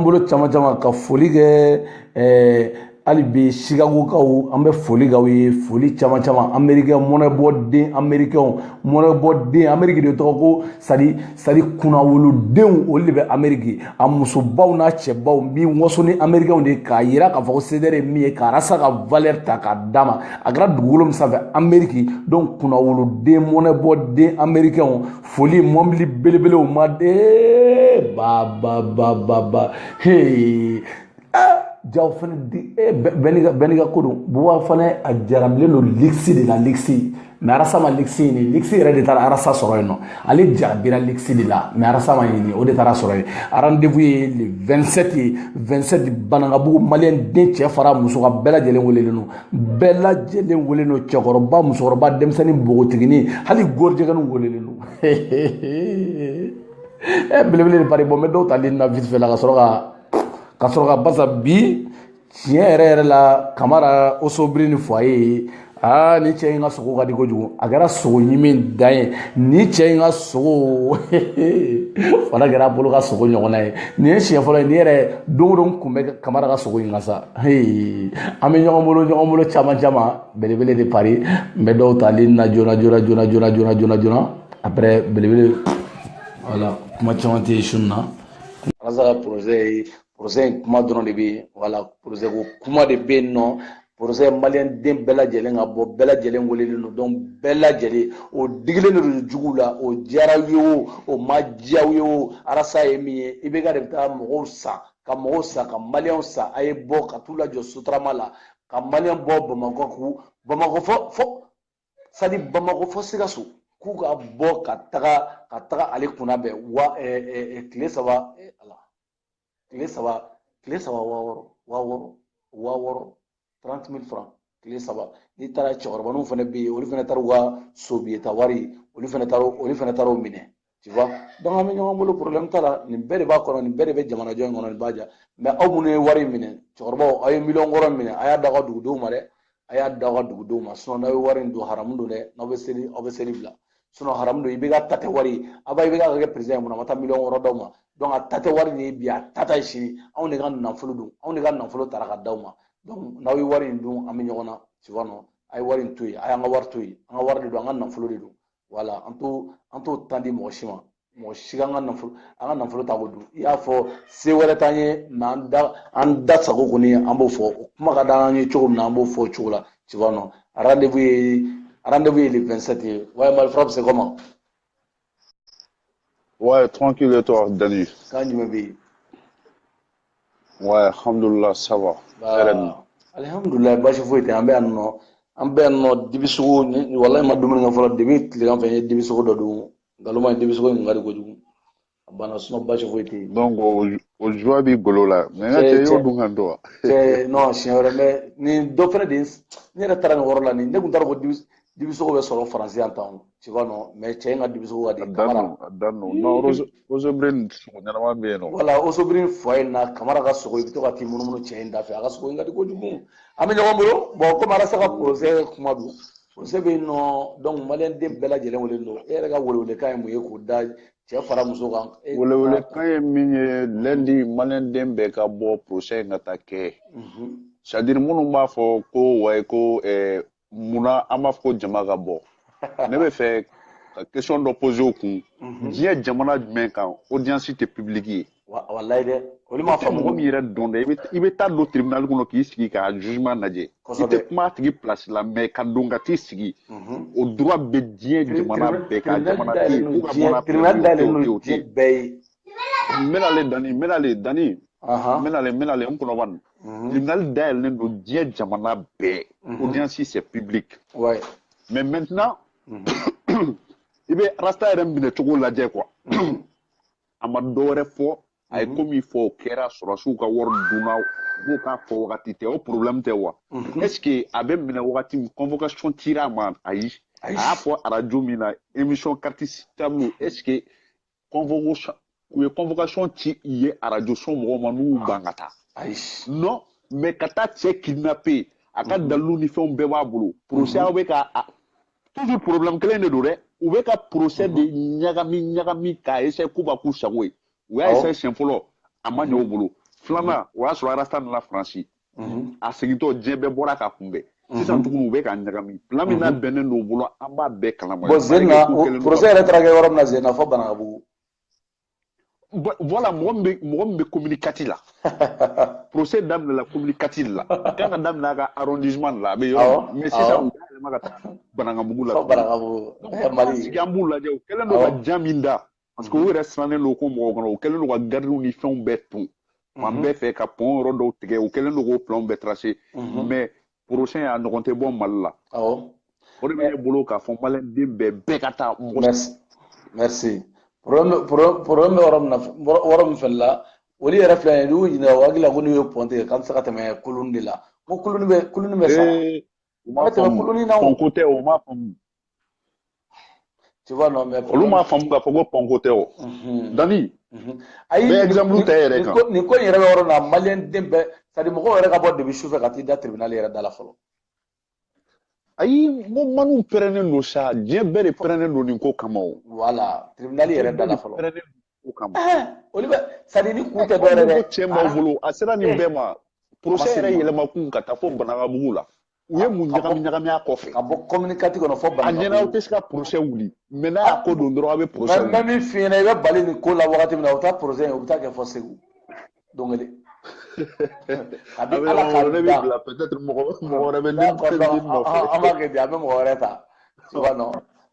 bolo caman ka foli kɛ hali bi Chicagokaw an bɛ foli k'aw ye foli caman américain mɔnɛbɔden Amérique de tɔgɔ ko sadi kunnawolodenw olu de bɛ Amérique a musobaw n'a cɛbaw min waso ni américainw de k'a yira k'a fɔ ko CDR ye min ye k'a rasa ka valeur ta k'a d'a ma a kɛra dugukolo min sanfɛ Amérique donc kunnawoloden mɔnɛbɔden américainw foli mɔbili belebelew ma de ba hey jaw fana di bɛɛ ka ko don Buba fana a jarabilen don lixi de la lixi mais Arasa ma lixi ɲini lixi yɛrɛ de taara Arasa sɔrɔ yen nɔ ale jarabira lixi de la mais Arasa ma ɲini o de taara sɔrɔ yen rendez-vous ye le 27 Banankabugu maliyɛn den cɛ fara muso ka bɛɛ lajɛlen welelen don cɛkɔrɔba musokɔrɔba denmisɛnnin npogotiginin hali gorijɛgɛniw welelen don belebele de pari bon n bɛ dɔw tali na vite fait la ka sɔrɔ ka basa bi tiɲɛ yɛrɛ la Kamara Osobiri ni Foyer ni cɛ in ka sogo ka di kojugu a kɛra sogo ɲimi dan ye ni cɛ in ka sogo fana kɛra a bolo ka sogo ɲɔgɔnna ye nin ye siɲɛ fɔlɔ ye nin yɛrɛ don o don kun bɛ Kamara ka sogo in kan sa an bɛ ɲɔgɔn bolo caman belebele de pari n bɛ dɔw tali na joona après belebele voilà kuma caman tɛ sun na Arasa ka projet in kuma dɔrɔn de bɛ yen voilà projet ko kuma de bɛ yen nɔ projet maliyɛn den bɛɛ lajɛlen ka bɔ bɛɛ lajɛlen welelen don donc bɛɛ lajɛlen o digilen de don juguw la o diyara aw ye o ma diya aw ye o Arasa ye min ye IBK de bɛ taa mɔgɔw sa ka maliyɛnw sa a ye bɔ ka t'u lajɔ Sotarama la ka maliyɛn bɔ Bamakɔ fɔ Sikaso k'u ka bɔ ka taga ale kunna bɛn tile saba 30,000 francs tile saba n'i taara cɛkɔrɔbaninw fana bɛ yen olu fana taara u ka sobiyeta wari olu fana taara o minɛ tu vois donc an bɛ ɲɔgɔn bolo problème t'a la nin bɛɛ de b'a kɔnɔ nin bɛɛ de bɛ jamanajɔ in kɔnɔ nin b'a diya mais aw minnu ye wari minɛ cɛkɔrɔbaw aw ye miliyɔn wɔɔrɔ minɛ a y'a da aw ka dugudenw ma dɛ a y'a da aw ka dugudenw ma sinon n'aw ye wari in don haramu don dɛ n'aw bɛ seli bila sinon haramu don IBK ta tɛ wari a b'a IBK ka kɛ président ye mun na a ma taa miliyɔn wɔɔrɔ d'aw ma donc a ta tɛ wari de ye bi a ta ye sini anw de ka nafolo don anw de ka nafolo tara ka d'aw ma donc n'aw ye wari in dun an bɛ ɲɔgɔn na tu vois non a ye wari in to yen a y'an ka wari to yen an ka wari de don an ka nafolo de don voilà an t'o tan di mɔgɔ si ma mɔgɔ si ka an ka nafolo ta k'o dun i y'a fɔ se wɛrɛ t'an ye mais an da sago kɔni an b'o fɔ o kuma ka d'an ye cogo min na an b'o fɔ o cogo la tu vois non rendez-vous ye le 27 ye ouais Malfra c'est comment Ouais, tranquille et toi, Dani. Quand je me dis, Ouais, alhamdoulilah, ça va. RN. alhamdulillah, basi foyi tɛ an bɛ yan nɔ dibi sugu walahi ma dumuni kɛ fɔlɔ debi tilegan fɛ n ye dibi sugu dɔ dun nkalon dibi sugu in ka di kojugu a banna basi foyi tɛ yen Donc, au joie bi golo la. Mais cɛ nga cɛ cɛ yo dun kan toi. cɛ non siɲɛ wɛrɛ mɛ nin dɔ fɛnɛ de ne yɛrɛ taara nin yɔrɔ la nin ne tun t'a dɔn ko dibi sugu bɛ sɔrɔ faransi yan tan tu vois non mais cɛ in ka dibi sugu ka di kamara Adano. Non, Rose Brin, nyama be no. wala osobiri fɔ in na kamara ka sogo i bɛ to ka t'i munumunu cɛ in da fɛ a ka sogo in ka di kojugu an bɛ ɲɔgɔn bolo bon komi ala sa ka porosɛ kuma don porosɛ bɛ yen nɔ donc maliyɛnden bɛɛ lajɛlen wele don e yɛrɛ ka welewelekan ye mun ye k'o da cɛ fara muso kan e Wele wele ka kan ye min ye lundi malenden bɛɛ ka bɔ procès in ka taa kɛ. C'est à dire minnu b'a fɔ ko ouais ko munna an b'a fɔ ko jama ka bɔ. Ne bɛ fɛ ka question dɔ poser o kun. Diɲɛ jamana jumɛn kan audience tɛ publique ye. walayi dɛ olu I m'a tɛ mɔgɔ faamu min yɛrɛ dɔn dɛ i bɛ taa don tribunal kɔnɔ k'i sigi ka jugement lajɛ i kosɛbɛ tɛ kuma a tigi place la mais ka don ka t'i sigi o droit bɛ diɲɛ jamana bɛɛ kan jamana tɛ yen k'u ka bɔ n'a tribunal prévu o tɛ dayɛlɛlen o tɛ don o tɛ diɲɛ yen bɛɛ ye n bɛna ale dani n bɛna ale dani n bɛna ale n kɔnɔ bani tribunal dayɛlɛlen don diɲɛ jamana bɛɛ audience c'est public ouais mais maintenant i bɛ rasta yɛrɛ minɛ cogo lajɛ quoi a ma dɔ wɛrɛ fɔ a ye ko min fɔ o kɛra sɔrɔsiw ka wari dunna u b'o k'a fɔ wagati tɛ o problème tɛ wa est ce que a bɛ minɛ wagati min convocation cira a ma ayi a y'a fɔ arajo min na émission carte table est ce que convocation u ye convocation ci i ye arajo so mɔgɔw ma n'u ban ka taa non mais ka taa cɛ kidnappé a ka dalilu ni fɛnw bɛɛ b'a bolo procès aw bɛ ka toujours problème kelen de don dɛ u bɛ ka procès de ɲagami k'a essayer k'u b'a k'u sago ye u y'a essayer siɲɛ fɔlɔ a ma ɲɛ u bolo filanan o y'a sɔrɔ arasta nana faransi a segintɔ diɲɛ bɛɛ bɔra k'a kunbɛn sisan tuguni u bɛ k'a ɲagami plan min n'a bɛnnen don u bolo an b'a bɛɛ kalama bon zenna procès yɛrɛ taara kɛ yɔrɔ min na zenna fɔ banagabugu voilà mɔgɔ min bɛ communicati la procès daminɛla communicati la a kan ka daminɛ a ka arrondissement de la a bɛ yɔrɔ min mais sisan u y'a yɛlɛma ka taa banagabugu la Mali sigi an b'u lajɛ u kɛlen don ka jan min da parce que u yɛrɛ sirannen don ko mɔgɔ kɔnɔ u kɛlen don ka gardiw ni fɛnw bɛɛ ton fan bɛɛ fɛ ka pont yɔrɔ dɔw tigɛ u kɛlen don k'o plan bɛɛ tracer mais procès a ɲɔgɔn tɛ bɔ Mali la o de bɛ ne bolo k'a fɔ maliyɛnden bɛɛ ka taa merci problème bɛ yɔrɔ min fɛnɛ la olu yɛrɛ filɛ nin ye n'u ɲininka u hakili la ko n'u ye pont tigɛ k'an tɛ se ka tɛmɛ koloni de la n ko koloni bɛ sa u m'a faamu pont ko tɛ o m'a faamu tu vois non mais olu m'a faamu k'a fɔ ko pont ko tɛ o Dani ayi bɛ exemple ta yɛrɛ kan nin ko in yɛrɛ bɛ yɔrɔ min na maliyɛnden bɛɛ c'est à dire mɔgɔw yɛrɛ ka bɔ depuis sufɛ ka t'i da tribunal yɛrɛ da la fɔlɔ ayi n ko manu pɛrɛnnen don sa diɲɛ bɛɛ de pɛrɛnnen don nin ko kama o voilà tribunal yɛrɛ da la fɔlɔ ko kama olu bɛ c'est à dire ni kun tɛ dɔwɛrɛ dɛ cɛ b'aw bolo a sera nin bɛɛ ma procès yɛrɛ yɛlɛma kun ka taa fɔ banagabugu la u ye mun ɲagami a kɔfɛ ka bɔ communicati kɔnɔ fɔ a ɲɛna aw tɛ se ka procès wuli mais n'a y'a ko don dɔrɔn aw bɛ procès wuli mɛ min f'i ɲɛna i bɛ bali nin ko la wagati min na u taa procès in u bɛ taa kɛ fɔ segu don kelen a bɛ ala ka ne bɛ bila peut-être mɔgɔ wɛrɛ bɛ min nɔfɛ an b'a kɛ bi an bɛ mɔgɔ wɛrɛ ta tu vois non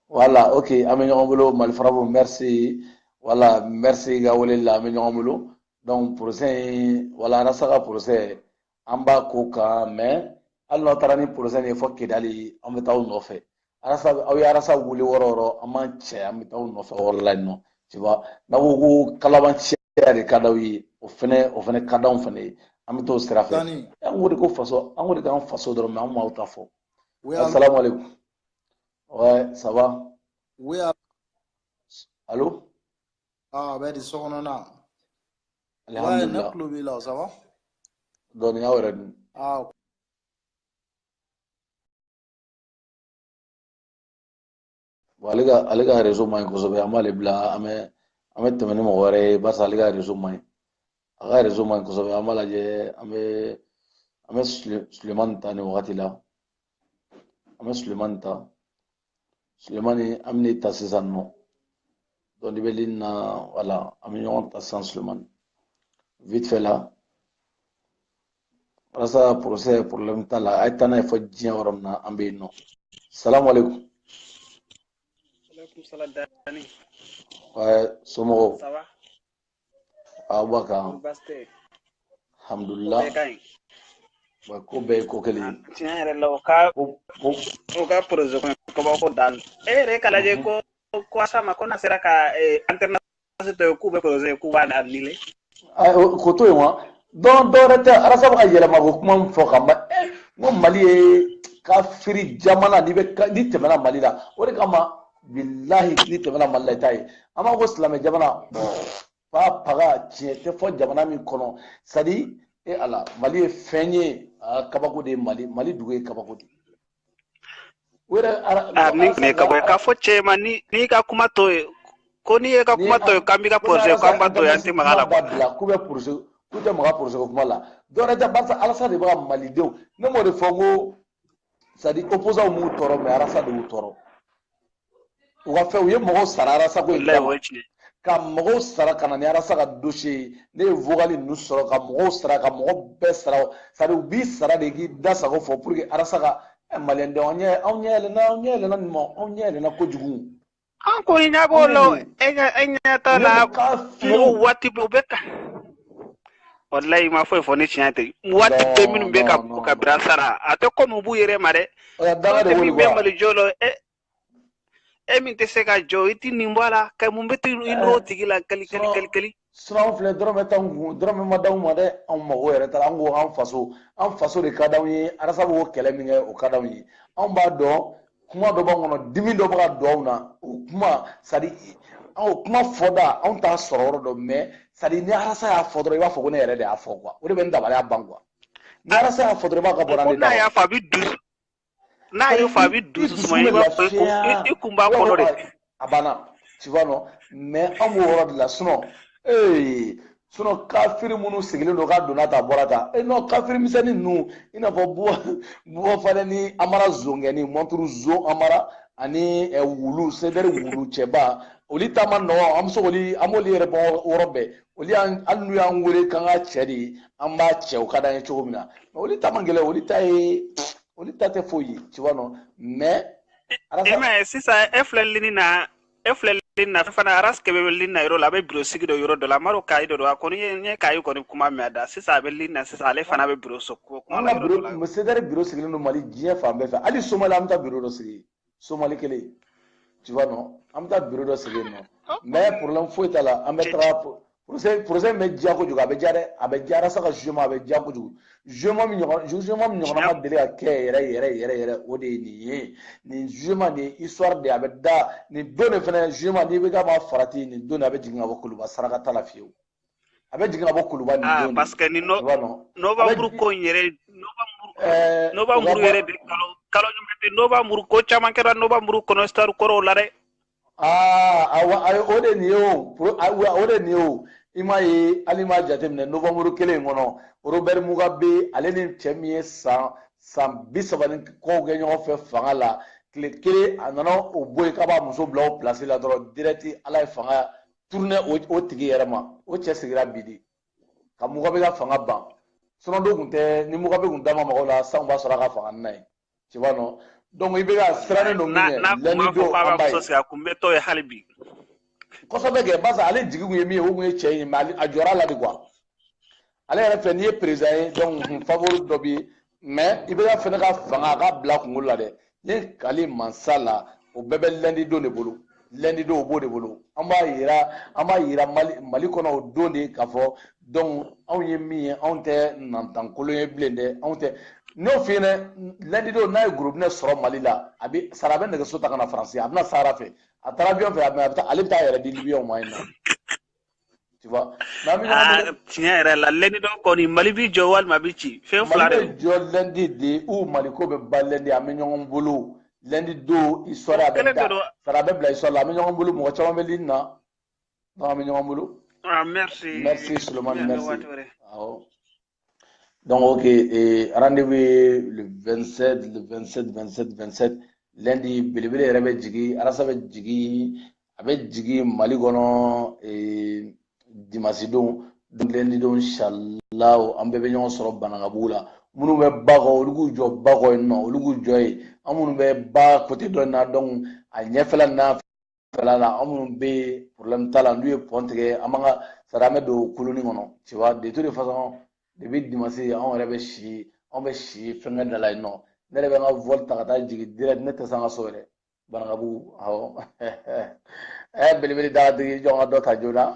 voilà ok an bɛ ɲɔgɔn bolo Mali Farabu merci voilà merci ka weleli la an bɛ ɲɔgɔn bolo donc procès in voilà arasa ka procès an b'a ko kan mais hali n'aw taara ni procès nin ye fɔ Kidali an bɛ taa aw nɔfɛ aw ye arasa wuli yɔrɔ o yɔrɔ an b'an cɛ an bɛ taa aw nɔfɛ o yɔrɔ la yen nɔ tu vois n'a ko ko kalabanciya de ka d'aw ye o fɛnɛ ka d'anw fɛnɛ ye an bɛ t'o sira fɛ an ko de ko faso an ko de k'an faso dɔrɔn mais an m'aw ta fɔ assalamu alaikum ouais ça va oui allô ah bɛ di sokɔnɔ na alhamdulillah ne tulo b'i la ça va dɔɔni y'aw yɛrɛ dun ah bon ale ka réseau man ɲi kosɛbɛ an b'ale bila an bɛ tɛmɛ ni mɔgɔ wɛrɛ ye barisa ale ka réseau man ɲi a ka réseau man ɲi kosɛbɛ an b'a lajɛ an bɛ Sulemani ta nin wagati la an bɛ Sulemani ta Sulemani an bɛ ta sisan nɔ donc ni bɛ ligne na voilà an bɛ ɲɔgɔn ta sisan Sulemani vite fait la walasa procès problème t'a la a ye taa n'a ye fɔ diɲɛ yɔrɔ min na an bɛ yen nɔ salamu alaikum salam Dani. Ouais, Somo. Ça va? Abaka. Baste. Alhamdulillah. Wa ko be ko kali. Tiens yɛrɛ la o ka projet kɔnɔ ko dan. Yɛrɛ kala je ko asama ko na sera ka international k'u bɛ projet k'u b'a annulé. Ko to yen wa. Don dɔwɛrɛ tɛ arasa bɛ ka yɛlɛma ko kuma min fɔ ka ma ko Mali ye kafiri jamana ni tɛmɛna Mali la o de kama billahi ni tɛmɛna Mali la i t'a ye an b'a ko silamɛ jamana fa paga tiɲɛ tɛ fɔ jamana min kɔnɔ c'est à dire ala Mali ye fɛn ye kabako de ye Mali dugu ye kabako de o yɛrɛ ni kabako k'a fɔ cɛ ma ni ka kuma to ye ko ni ye ka kuma to ye k'an bɛ ka projet k'an b'a to ye an tɛ maga la k'u bɛ projet k'u tɛ maga projet ko kuma la dɔwɛrɛ tɛ barisa Alasa de bɛ ka malidenw ne m'o de fɔ n ko c'est à dire opposants m'u tɔɔrɔ mais Alasa de y'u tɔɔrɔ u ka fɛ u ye mɔgɔw sara Alasa ko in kama ka mɔgɔw sara ka na ni Alasa ka dossier ne ye vocal ninnu sɔrɔ ka mɔgɔw sara ka mɔgɔ bɛɛ sara c'est à dire u b'i sara de k'i da sago fɔ pour que Alasa ka maliyɛndenw anw ɲɛ yɛlɛnna nin ma anw ɲɛ yɛlɛnna kojugu an ko i ɲɛ b'o la e ɲɛ t'a la mɔgɔw waati bɛɛ u bɛ ka wallahi ma foyi fɔ ni tiɲɛ tɛ waati bɛɛ minnu bɛ ka bira sara a tɛ komi u b'u yɛrɛ ma dɛ min bɛ Mali jɔ la e min tɛ se ka jɔ i tɛ nin bɔ a la ka mun bɛ i n'o tigi la kali sinon filɛ dɔrɔmɛ t'anw kun dɔrɔmɛ ma d'anw ma dɛ anw mago yɛrɛ t'a la an ko an faso de ka d'anw ye Alasa b'o kɛlɛ min kɛ o ka d'anw ye anw b'a dɔn kuma dɔ b'an kɔnɔ dimi dɔ bɛ ka don anw na o kuma c'est à dire o kuma fɔda anw t'a sɔrɔ yɔrɔ dɔn mais c'est à dire ni Alasa y'a fɔ dɔrɔn i b'a fɔ ko ne yɛrɛ de y'a fɔ quoi o de bɛ n dabaliya ban quoi ni Alasa y'a fɔ dɔrɔn i b'a ka bɔra ne da n'a y'a fɔ a bɛ dusu n'a y'o fɔ a bɛ dusu suma i b'a fɔ i kun b'a kɔnɔ de a banna tu vois non mais an b'o yɔrɔ de la sinon kafiri minnu sigilen don k'a donna ta bɔra ta non kafiri misɛnnin ninnu i n'a fɔ buwa falen ni Amara Zongɛni Monturu Zo Amara ani wulu Sedɛri wulu cɛba olu ta ma nɔgɔn an bɛ se k'olu an b'olu yɛrɛ bɔ yɔrɔ bɛɛ olu hali n'u y'an wele k'an ka cɛ de an b'a cɛ o ka d'an ye cogo min na olu ta man gɛlɛn olu ta tɛ foyi ye tu vois non mais sisan e filɛ linni na fana araske bɛ linni na yɔrɔ la a bɛ bureau sigi dɔ yɔrɔ dɔ la Amadu Kayi dɔ don a kɔni ye Kayi kɔni kuma mɛn a da sisan a bɛ linni na sisan ale fana bɛ bureau sɔrɔ kuma la yɔrɔ dɔ la Sedɛri bureau sigilen don Mali diɲɛ fan bɛɛ fɛ hali Somali an bɛ taa bureau dɔ sigi Somali kelen tu vois non an bɛ taa bureau dɔ sigi yen nɔ mais problème foyi t'a la an bɛ taga projet in bɛ diya kojugu a bɛ diya dɛ a bɛ diya Alasa ka jugement a bɛ diya kojugu jugement min ɲɔgɔnna ma deli ka kɛ yɛrɛ o de ye nin ye nin jugement nin histoire de a bɛ da nin don de fana jugement n'i bɛ k'a ma farati nin don de a bɛ jigin ka bɔ Kuluba saraka t'a la fiyewu a bɛ jigin ka bɔ Kuluba nin don de parce que ni novembre ko in yɛrɛ novembre yɛrɛ de kalo ɲuman novembre ko caman kɛra novembre kɔnɔ histoire kɔrɔw la dɛ o de nin ye o de nin ye o i m'a ye hali m'a jateminɛ novembre kelen in kɔnɔ Robert Mugabe ale ni cɛ min ye san 30 ni kɔw kɛ ɲɔgɔn fɛ fanga la tile kelen a nana o bɔ yen k'a b'a muso bila o place la dɔrɔn direct Ala ye fanga tourner o tigi yɛrɛ ma o cɛ sigira bi de ka Mugabe ka fanga ban sinon dɔw tun tɛ ni Mugabe tun da ma mɔgɔw la sanw b'a sɔrɔ a ka fanga n'a ye tu vois non donc i bɛ ka sirannen don min kɛ lundi don an b'a ye a kun bɛ tɔ ye hali bi kosɛbɛ kɛ barisa ale jigi kun ye min ye o kun ye cɛ in mais a jɔra la de quoi ale yɛrɛ fɛ n'i ye président ye donc favori dɔ bɛ yen mais i bɛ ka fɛnɛ ka fanga a ka bila kunkolo la dɛ ni Kali mansa la o bɛɛ bɛ lundi don de bolo lundi don o b'o de bolo an b'a yira Mali kɔnɔ o don de k'a fɔ donc anw ye min ye anw tɛ nantankolon ye bilen dɛ anw tɛ n'o f'i ɲɛna lundi don n'a ye gorobinɛ sɔrɔ Mali la a bɛ nɛgɛso ta ka na Faransi a bɛna Sahara fɛ a taara avion fɛ ale bɛ taa a yɛrɛ di Libyɛnw ma yen nɔ tu vois tiɲɛ yɛrɛ la lundi don kɔni Mali b'i jɔ walima a bɛ ci fɛn fila de Mali bɛ jɔ lundi de ou Mali ko bɛ ban lundi a bɛ ɲɔgɔn bolo lundi don histoire a bɛ da sara a bɛ bila histoire la a bɛ ɲɔgɔn bolo mɔgɔ caman bɛ linni na donc a bɛ ɲɔgɔn bolo merci Sulemani merci donc ok rendez-vous le 27 lundi belebele yɛrɛ bɛ jigin Alasa bɛ jigin a bɛ jigin Mali kɔnɔ dimanche don lundi don inchallah an bɛɛ bɛ ɲɔgɔn sɔrɔ Banagabugu la minnu bɛ ba kɔ olu k'u jɔ ba kɔ yen nɔ olu k'u jɔ yen an minnu bɛ ba côté dɔ in na donc a ɲɛfɛla n'a Là, on be problème talent lui pontige amanga sarame do koloni ngono tu vois de toute façon depuis dimanche on rebe shi fenga dala ino ne rebe nga volta kata jigi direct ne te sanga sore banagabu awo beli da digi jonga do ta jona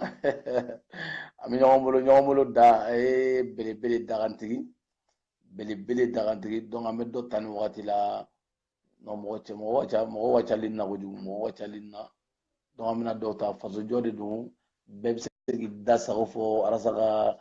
ami nyomolo da beli da gantigi beli da gantigi donc ame do tani wakati la no mo wacha linna ko jugu mo wacha linna donc amina dɔw ta faso jɔ de don bɛɛ bɛ se k'i da sago fɔ arasa ka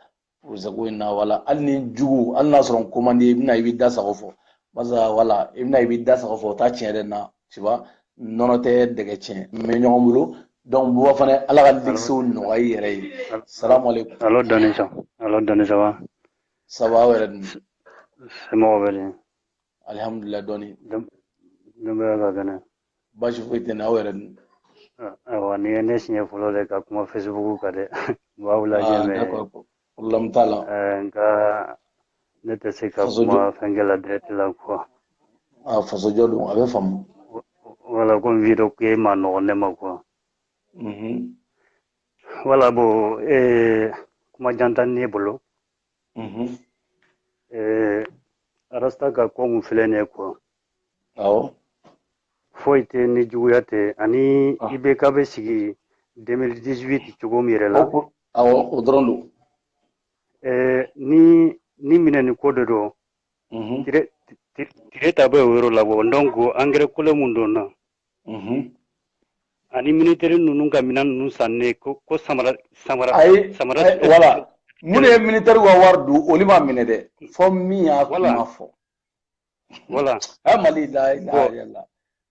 sago in na wala hali ni jugu hali n'a sɔrɔ ko man di i bɛna i b'i da sago fɔ barisa wala i bɛna i b'i da sago fɔ o t'a tiɲɛ dɛ na tu vois nɔnɔ tɛ dɛgɛ tiɲɛ mɛ ɲɔgɔn bolo donc buba fana ala ka ligisew nɔgɔya i yɛrɛ ye salamu aleykum Allo Dani ça va ça va aw yɛrɛ dun c'est mɔgɔ bɛ de alihamudulila dɔɔni denbaya ka kɛnɛ baasi foyi tɛ n na aw yɛrɛ dun ayiwa ni ye ne siɲɛ fɔlɔ de ka kuma Facebook kan dɛ n b'aw lajɛ mais problème t'a la nka ne tɛ se ka kuma fɛnkɛ la direct la quoi faso jɔ don a bɛ faamu voilà comme vidéo ko ma nɔgɔn ne ma quoi voilà bon kuma jantan ne bolo arasta ka ko mun filɛ ne quoi awɔ foyi tɛ ni juguya tɛ ani IBK bɛ sigi 2018 cogo min yɛrɛ la awɔ o dɔrɔn don ni minɛni ko de don tire ta bɛ o yɔrɔ la bɔ donc engrais kolo mun don na ani militaire ninnu ka minɛn ninnu sannen ko samara wala mun ye militaire ka wari dun olu ma minɛ dɛ fɔ min y'a kuma fɔ voilà mali la yala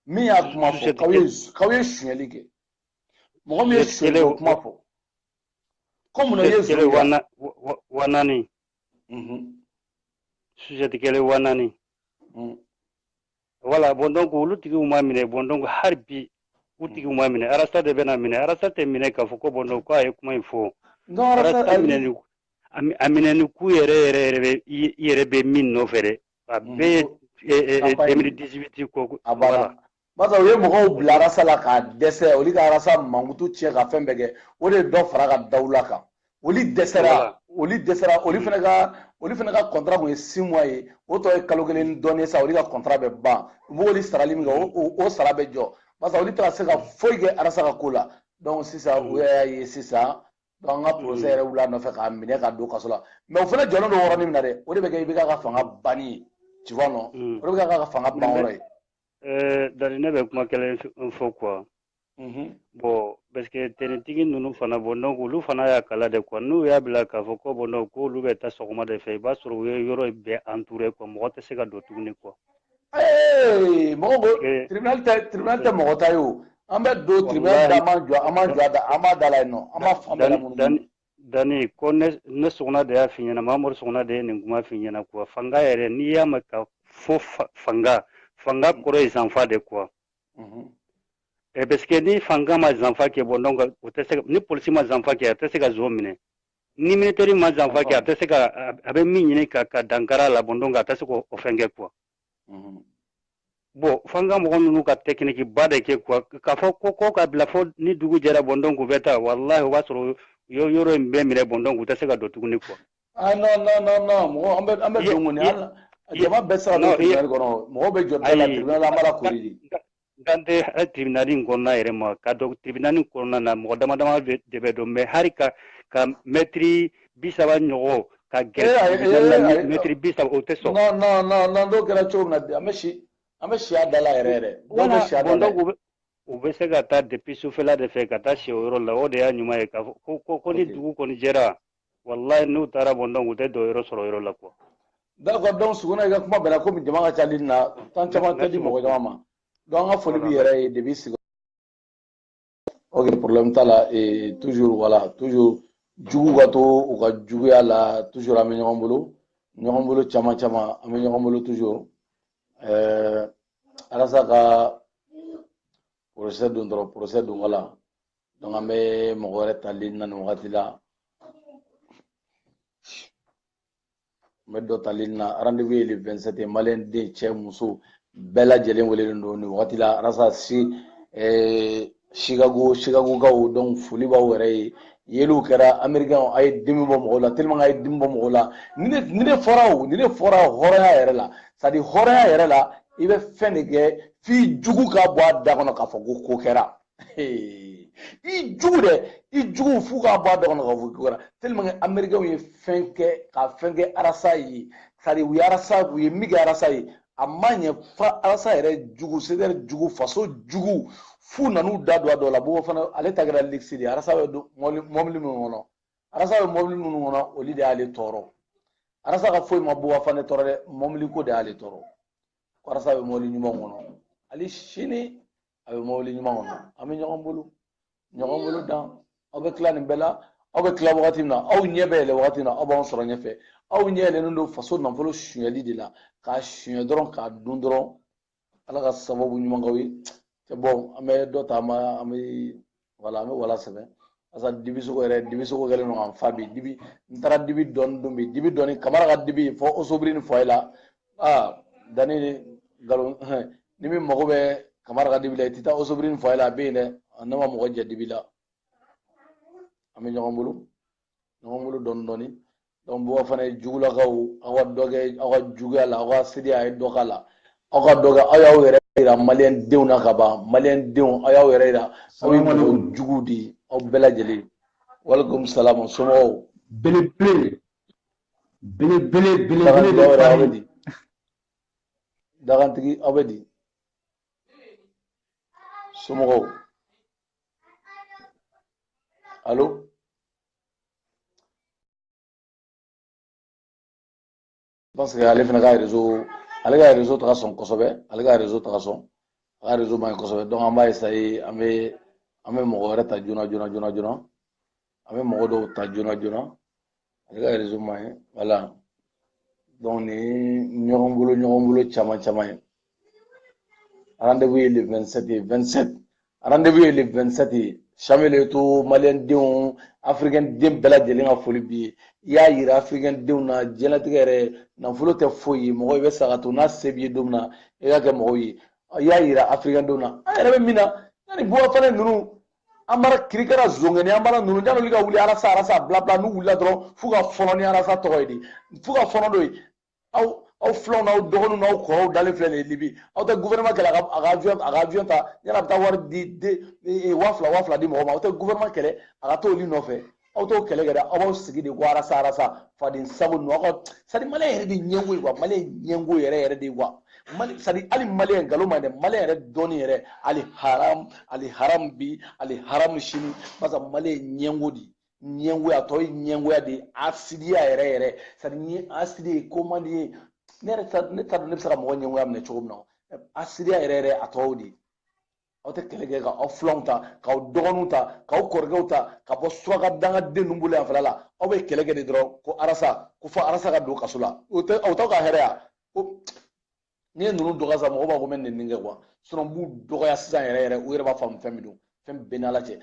min y'a kuma fɔ k'aw ye suɲɛli kɛ mɔgɔ min ye suɲɛli o kuma fɔ ko mun ye suɲɛli wa naani sujet kɛlɛ wa naani voilà bon donc olu tigiw ma minɛ bon donc hali bi u tigiw ma minɛ arasa de bɛna minɛ arasa tɛ minɛ k'a fɔ ko bon donc k'a ye kuma in fɔ arasa minɛni a minɛni ku yɛrɛ bɛ min nɔfɛ dɛ a bɛɛ ye 2018 ko voilà basa u ye mɔgɔw bila arasa la k'a dɛsɛ olu ka arasa mankutu tiɲɛ ka fɛn bɛɛ kɛ o de ye dɔ fara ka dawula kan olu dɛsɛra olu fana ka contrat kun ye 6 mois ye o tɔ ye kalo kelen dɔɔnin sa olu ka contrat bɛ ban u b'olu sarali min kɛ o sara bɛ jɔ basa olu tɛ ka se ka foyi kɛ arasa ka ko la donc sisan u y'a ye sisan donc an ka procès yɛrɛ wula nɔfɛ k'a minɛ ka don kaso la mais o fana jɔlen don yɔrɔnin min na dɛ o de bɛ kɛ IBK ka fanga banni ye tu vois non o de bɛ kɛ ka fanga ban yɔrɔ ye Dari ne bɛ kuma kelen fɔ quoi bon parce que tenitigi ninnu fana bon donc olu fana y'a kala de quoi n'u y'a bila k'a fɔ ko bon donc ko olu bɛ taa sɔgɔma de fɛ i b'a sɔrɔ u ye yɔrɔ bɛɛ entouré quoi mɔgɔ tɛ se ka don tuguni quoi mɔgɔ ko tribunal tɛ mɔgɔ ta ye o an bɛ don tribunal da an b'a da la yen nɔ an b'a fan bɛɛ la munumunu Dani ko ne sɔgɔna de y'a f'i ɲɛna Mamadu sɔgɔna de ye nin kuma f'i ɲɛna quoi fanga yɛrɛ n'i y'a mɛn ka fɔ fanga kɔrɔ ye zanfa de quoi parce que ni fanga ma zanfa kɛ bon donc o tɛ se ka ni polisi ma zanfa kɛ a tɛ se ka zon minɛ ni militaire ma zanfa kɛ a tɛ se ka a bɛ min ɲini ka dankara la bon donc a tɛ se k'o fɛn kɛ quoi bon fanga mɔgɔ ninnu ka technique ba de kɛ quoi k'a fɔ ko ka bila fɔ ni dugu jɛra bon donc u bɛ taa walahi o b'a sɔrɔ yɔrɔ in bɛɛ minɛ bon donc u tɛ se ka don tuguni quoi non mɔgɔ an bɛ don kɔni jama bɛɛ sera don tribunal kɔnɔ mɔgɔ bɛ jɔ bɛɛ la tribunal an b'a la kori de Dante tribunal in kɔnɔna yɛrɛ ma ka dɔn tribunal in kɔnɔna na mɔgɔ dama dama de bɛ dɔn mais hali ka mɛtiri 30 ɲɔgɔn ka gɛrɛ tribunal la mɛtiri 30 o tɛ sɔn non n'o kɛra cogo min na an bɛ si a da la yɛrɛ voilà u bɛ se ka taa depuis sufɛla de fɛ ka taa si o yɔrɔ la o de y'a ɲuman ye k'a fɔ ko ni dugu kɔni jɛra wallahi n'u taara bon donc u tɛ dɔ yɔrɔ sɔrɔ yɔrɔ la quoi d'accord donc Suguna i ka kuma bɛnna komi jama ka ca nin na temps caman tɛ di mɔgɔ caman ma donc an ka foli b'i yɛrɛ ye depuis sigi ok problème t'a la toujours voilà toujours jugu ka to u ka juguya la toujours an bɛ ɲɔgɔn bolo caman an bɛ ɲɔgɔn bolo toujours Arasa ka procès don voilà donc an bɛ mɔgɔ wɛrɛ tali na nin wagati la n bɛ dɔ tali na rendez-vous ye le 27 malien den cɛ muso bɛɛ lajɛlen welelen don nin wagati la Arasa si Chicago gaw donc foli b'aw yɛrɛ ye yeliw kɛra américain a ye dimi bɔ mɔgɔw la tellement a ye dimi bɔ mɔgɔw la ni ne fɔra hɔrɔnya yɛrɛ la c'est à dire hɔrɔnya yɛrɛ la i bɛ fɛn de kɛ f'i jugu ka bɔ a da kɔnɔ k'a fɔ ko kɛra i jugu dɛ i jugu f'u k'a bɔ a da kɔnɔ k'a fɔ ko kɛra tellement américain ye fɛn kɛ arasa ye c'est à dire u ye min kɛ arasa ye a ma ɲɛ fa arasa yɛrɛ jugu c'est-à-dire jugu faso jugu fu nanu da don a dɔ la bo fana ale ta kɛra lixi de arasa bɛ mɔbili minnu kɔnɔ arasa bɛ mɔbili minnu kɔnɔ olu de y'ale tɔɔrɔ arasa ka foyi ma bo fana tɔɔrɔ dɛ mɔbili ko de y'ale tɔɔrɔ ko arasa bɛ mɔbili ɲuman kɔnɔ hali sini a bɛ mɔbili ɲuman kɔnɔ an bɛ ɲɔgɔn bolo dan aw bɛ tila nin bɛɛ la aw bɛ tila wagati min na aw ɲɛ bɛ yɛlɛ wagati min na aw b'anw sɔrɔ ɲɛfɛ aw ɲɛ yɛlɛnnen don faso nafolo suɲɛli de la k'a suɲɛ dɔrɔn k'a dun dɔrɔn ala ka sababu ɲuman k'aw ye c'est bon an bɛ dɔ ta an bɛ wala sɛbɛn asa dibisogo kɛlen don an fa bi dibi n taara dibi dɔɔni don bi dibi dɔɔni kamara ka dibi fɔ osobiri ni fɔ la dani galon ni min mago bɛ kamara ka dibi la i tɛ taa osobiri ni fɔ la a bɛ yen dɛ ne ma mɔgɔ jɛ dibi la an bɛ ɲɔgɔn bolo dɔɔni donc bɔ fana ye jugulakaw aw ka dɔ kɛ aw ka juguya la aw ka seereya a ye dɔ k'a la aw ka dɔ kɛ aw y'aw yɛrɛ yira maliyɛn denw na ka ban maliyɛn denw aw y'aw yɛrɛ yira aw ye mɔgɔ jugu di aw bɛɛ lajɛlen walekum salam somɔgɔw belebele aw bɛ di dagantigi aw bɛ di somɔgɔw allo parce que ale fana ka réseau taga sɔn kosɛbɛ ale ka réseau taga sɔn a ka réseau man ɲi kosɛbɛ donc an b'a essayer an bɛ mɔgɔ wɛrɛ ta joona an bɛ mɔgɔ dɔw ta joona ale ka réseau man ɲi voilà donc nin ɲɔgɔn bolo caman ye rendez-vous ye le 27 ye rendez-vous ye le 27 ye Samuel Eto'o maliyɛn denw africain den bɛɛ lajɛlen ka foli b'i ye i y'a yira africain denw na diɲɛlatigɛ yɛrɛ nafolo tɛ foyi ye mɔgɔ i bɛ sa ka to n'a se b'i ye don min na i ka kɛ mɔgɔw ye i y'a yira africain denw na an yɛrɛ bɛ min na yanni buwafana ninnu an bara kirikara zongɛni an bara ninnu yanni olu ka wuli arasa bila n'u wulila dɔrɔn f'u ka fɔnɔ ni arasa tɔgɔ ye de f'u ka fɔnɔ n'o ye aw filanw n'aw dɔgɔninw n'aw kɔrɔw dalen filɛ nin ye Libi aw tɛ gouvernement kɛlɛ a ka avion ta yanni a bɛ taa wari di 2000 di mɔgɔ ma aw tɛ gouvernement kɛlɛ a ka t'olu nɔfɛ aw t'o kɛlɛ kɛ dɛ aw b'aw sigi de ko arasa faden sago ninnu aw ka c'est à dire maliyɛn yɛrɛ de ɲɛngo ye quoi maliyɛn ɲɛngo yɛrɛ de ye quoi c'est à dire hali maliyɛn nkalon man dɛ maliyɛn yɛrɛ dɔnni yɛrɛ ali haram bi ali haram sini parce que maliyɛn ɲɛngo de ɲɛngoya tɔ ye ɲɛngoya de asidiya yɛrɛ c'est à dire ni asidi ye ko man di ye ne t'a dɔn ne bɛ se ka mɔgɔ ɲɛngoya minɛ cogo min na asidiya yɛrɛ a tɔw de aw tɛ kɛlɛ kɛ k'aw filanw ta k'aw dɔgɔninw ta k'aw kɔrɔkɛw ta ka bɔ suraka dangaden ninnu bolo yan fɛla la aw bɛ kɛlɛ kɛ de dɔrɔn ko fɔ arasa ka don kaso la aw t'aw ka hɛrɛ ya ko n'i ye ninnu dɔgɔya sa mɔgɔw b'a fɔ ko n bɛ nin kɛ quoi sinon n b'u dɔgɔya sisan yɛrɛ u yɛrɛ b'a faamu fɛn min don fɛn bɛɛ n'ala cɛ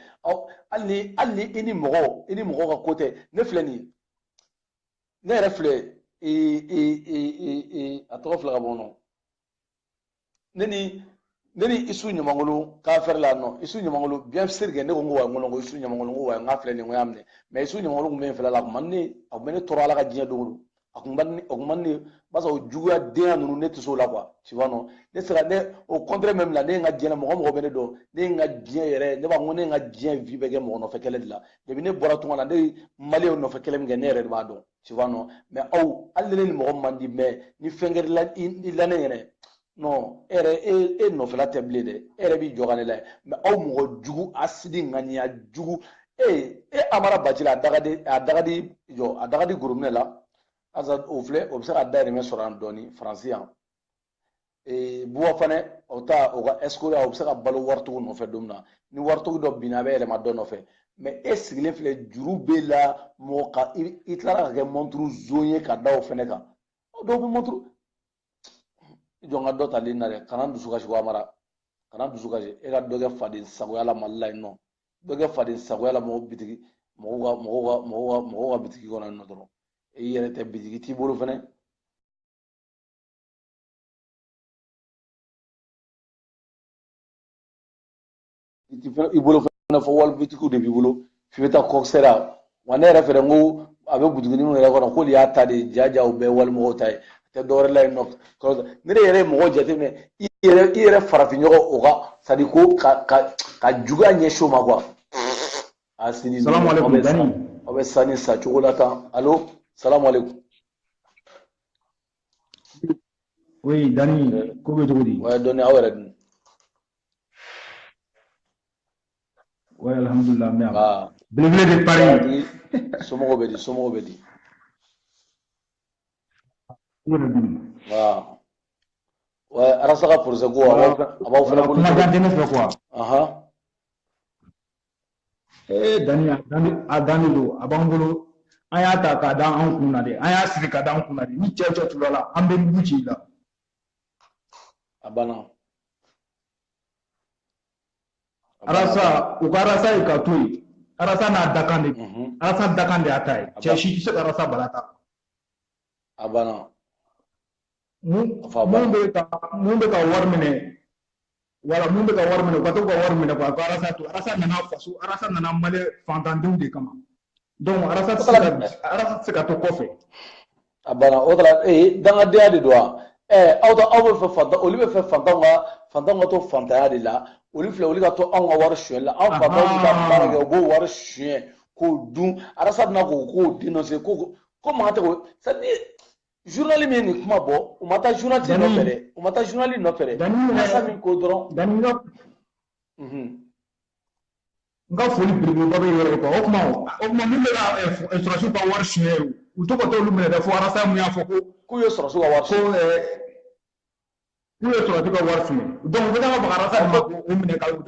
hali ni i ni mɔgɔ ka ko tɛ ne filɛ nin ye ne yɛrɛ filɛ a tɔgɔ filɛ ka bɔ nɔ ne ni Isu Ɲamankolo k'a fɛrɛ la nɔ Isu Ɲamankolo bien sûr que ne ko n ko wa n ko Isu Ɲamankolo n ko wa n k'a filɛ nin n ko y'a minɛ mais Isu Ɲamankolo tun bɛ yen fɛlɛ la a tun bɛ ne tɔɔrɔ ala ka diɲɛ don o don a tun man ne basa o juguya denya ninnu ne tɛ se o la quoi tu vois non ne se ka ne au contraire même la ne ye n ka diɲɛ mɔgɔ bɛ ne dɔn ne ye n ka diɲɛ yɛrɛ ne b'a fɔ ko ne ye n ka diɲɛ vie bɛɛ kɛ mɔgɔ nɔfɛ kɛlɛ de la depuis ne bɔra tunga la ne ye maliyɛnw nɔfɛ kɛlɛ min kɛ ne yɛrɛ de b'a dɔn tu vois non mais aw hali ne ni mɔgɔ man di mais ni fɛn kɛra i la ne yɛrɛ non e nɔfɛla tɛ bilen dɛ e yɛrɛ b'i jɔ ka ne la mais aw mɔgɔ jugu asidi ŋaniya jugu Amara Baji la a dagadi gorobinɛ la asa o filɛ o bɛ se ka dayirimɛ sɔrɔ yan dɔɔni faransi yan buwa fana o ka escort o bɛ se ka balo waritigiw nɔfɛ don min na ni waritigi dɔ binna a bɛ yɛlɛma dɔ nɔfɛ mais e sigilen filɛ juru b'e la mɔgɔ ka i tilara ka kɛ montre zon ye ka da o fɛnɛ kan dɔw bɛ montre jɔn ka dɔ tali na dɛ kana dusu kasi Amara kana dusu kasi e ka dɔ kɛ faden sagoya la Mali la yen nɔ dɔ kɛ faden sagoya la mɔgɔw ka bitigi kɔnɔ yen nɔ dɔrɔn i yɛrɛ tɛ bitigi t'i bolo fɛnɛ i bolo fana fɔ wali bitikiw de b'i bolo f'i bɛ taa kɔkisɛra wa ne yɛrɛ fɛnɛ n ko a bɛ butiginin minnu yɛrɛ kɔnɔ k'olu y'a ta de jaja o bɛɛ walimɔgɔw ta ye a tɛ dɔwɛrɛ la yen nɔ ne de yɛrɛ ye mɔgɔ jateminɛ i yɛrɛ farafinɲɔgɔn o ka c'est à dire ko ka juguya ɲɛsin o ma quoi a sini aw bɛ sani sa cogo la tan allo salamu aleykum. Oui, Dani, ko bɛ cogo di? Ouais, dɔnni aw yɛrɛ dun. Ouais, alhamdulillah, mɛ a belebele de Paris. Somɔgɔw bɛ di, somɔgɔw bɛ di. Waaw. Ouais, Arasaka procès ko a b'aw fana bolo. Kuma dantɛ ne fɛ quoi. Ahan. Dani a dan de don, a b'an bolo. An y'a ta k'a da an kun na de, an y'a siri k'a da an kun na de. Ni cɛ cɛ tura la, an bɛ mugu ci i la. A banna. Arasa, u ka Arasa ye ka to yen. Arasa n'a dakan de, Arasa dakan de y'a ta ye. Cɛ si tɛ se ka Arasa bala ta. A banna. Mun bɛ ka wari minɛ, wala mun bɛ ka wari minɛ, u ka to ka wari minɛ quoi, ko Arasa to, Arasa nana faso, Arasa nana Malien fantandenw de kama. Donc Arasa tɛ se ka to kɔfɛ. A banna o tara dangadenya de don wa? Aw bɛ fɛ fantan, olu bɛ fɛ fantanw ka to fantanya de la. Olu filɛ olu ka to anw ka wari suɲɛli la, anw fantanw bɛ ka baara kɛ u b'o wari suɲɛ k'o dun. Arasa bɛna k'o dénoncer ko maa tɛ ko c'est à dire journal min ye nin kuma bɔ u ma taa journaliste nɔfɛ dɛ, u ma taa journaliste nɔfɛ dɛ. Arasa min ko dɔrɔn. Dani n ka foli belebeleba bɛ yɔrɔ quoi. O kuma min bɛ ka sɔrɔsiw ka wari suɲɛ u to ka taa olu minɛ dɛ fo Arasa mun y'a fɔ k'u ye sɔrɔsiw ka wari suɲɛ. K'u ye sɔrɔsiw ka wari suɲɛ. Donc u bɛ taa ka baga Arasa ma k'o minɛ ka o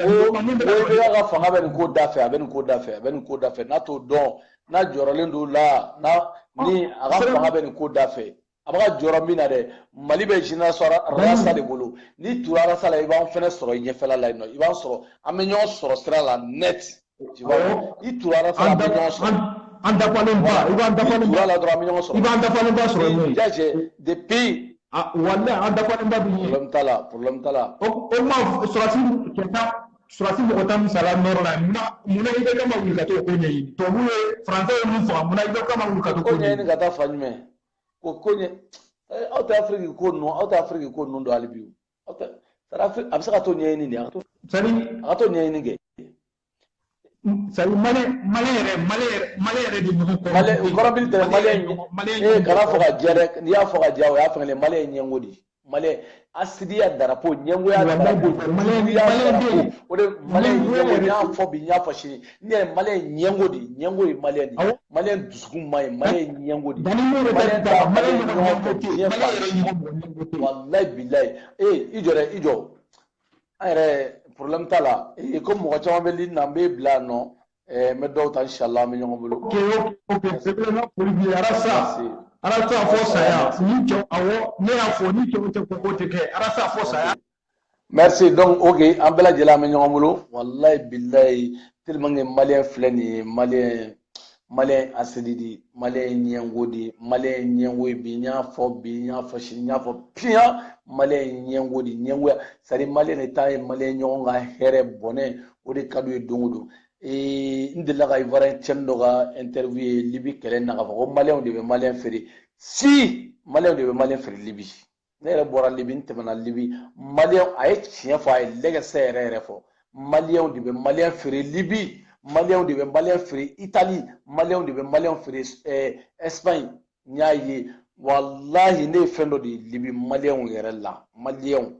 ka fanga bɛ nin ko da fɛ, a bɛ nin ko da fɛ, a bɛ nin ko da fɛ. N'a t'o dɔn, n'a jɔrɔlen don la, ni a ka fanga bɛ nin ko da fɛ. A bɛ ka jɔrɔ min na dɛ, Mali bɛ génération Arasa de bolo. N'i tura Arasa la, i b'an fɛnɛ sɔrɔ ɲɛfɛla la yen nɔ. I b'an sɔrɔ, an bɛ ɲɔgɔn sɔrɔ sira la net. Tu vois? I tura Arasa la, an bɛ ɲɔgɔn sɔrɔ. An dafalen ba, i b'an dafalen ba. I tura la dɔrɔn an bɛ ɲɔgɔn sɔrɔ. I b'an dafalen ba sɔrɔ n'o ye. Déjà depuis. Walahi an dafalen ba bi ye. Problème t'a la. O ma surasi mɔgɔ tan misala nɔrɔ la munna i bɛ kama wuli ka t'o ko ɲɛɲini tubabu ye français ye mun faga munna i bɛ kama wuli ka t'o ko ɲɛɲini ka taa fa jumɛn ko ɲɛ aw tɛ Afiriki ko ninnu don hali bi a bɛ se ka t'o ɲɛɲini de a ka t'o ɲɛɲini kɛ Malien yɛrɛ de ɲɔgɔn kɔrɔ kɔrɔbili tɛ Malien kana fɔ ka jɛ dɛ n'i y'a fɔ ka jɛ o y'a fɛngɛ Malien ye ɲɛngo de Malien asidiya darapo ɲɛngoya darapo o de Malien ɲɛngo n y'a fɔ bi n y'a fɔ sini ne yɛrɛ Malien ɲɛngo de ɲɛngo ye Malien de Malien dusukun ma ɲi Malien ɲɛngo de Malien t'a Malien ɲɔgɔn fɛ diɲɛ fa walayi bilayi i jɔ an yɛrɛ problème t'a la ko mɔgɔ caman bɛ lini na n bɛ bila yan nɔ n bɛ dɔw ta inshallah an bɛ ɲɔgɔn bolo. ok c'est bien foli bi Arasa fɔ saya ni cɛw awɔ ne y'a fɔ ni cɛw tɛ ko tɛ kɛ Arasa fɔ saya. Merci donc ok an bɛɛ lajɛlen an bɛ ɲɔgɔn bolo walayi bilayi tellement que Malien filɛ nin ye Malien asidi di Malien ɲɛngo di Malien ɲɛngo ye bi n y'a fɔ sini n y'a fɔ piyan Malien ɲɛngo di ɲɛngoya c'est à dire Malien de ta ye Malien ɲɔgɔn ka hɛrɛ bɔnɛ o de ka d'u ye don o don n delila ka Ivoirien cɛnin dɔ ka interview ye Libi kɛlɛ na k'a fɔ ko Malien de bɛ Malien feere Malien de bɛ Malien feere Libi ne yɛrɛ bɔra Libi n tɛmɛna Libi Malien a ye tiɲɛ fɔ a ye lɛgɛsɛ yɛrɛ fɔ Malien de bɛ Malien feere Libi Malien de bɛ Malien feere Italie Malien de bɛ Malien feere Espagne n y'a ye walahi ne ye fɛn dɔ de ye Libi Malien yɛrɛ la Malien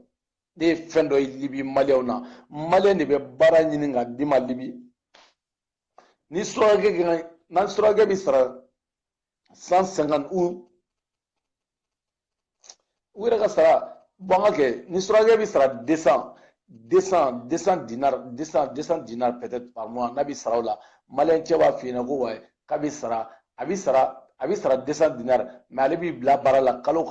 ne ye fɛn dɔ ye Libi Malien na Malien de bɛ baara ɲini ka d'i ma Libi ni surakakɛ bɛ sara 150 u yɛrɛ ka sara bon an ka kɛ ni surakakɛ bɛ sara 200 dinars peut-être par mois n'a bɛ sara o la Malien cɛ b'a f'i ɲɛna ko wa k'a bɛ sara a bɛ sara 200 dinars mais ale b'i bila baara la kalo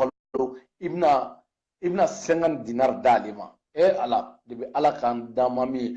i bɛna 50 dinars d'ale ma ala de bɛ ala k'an d'a ma min ye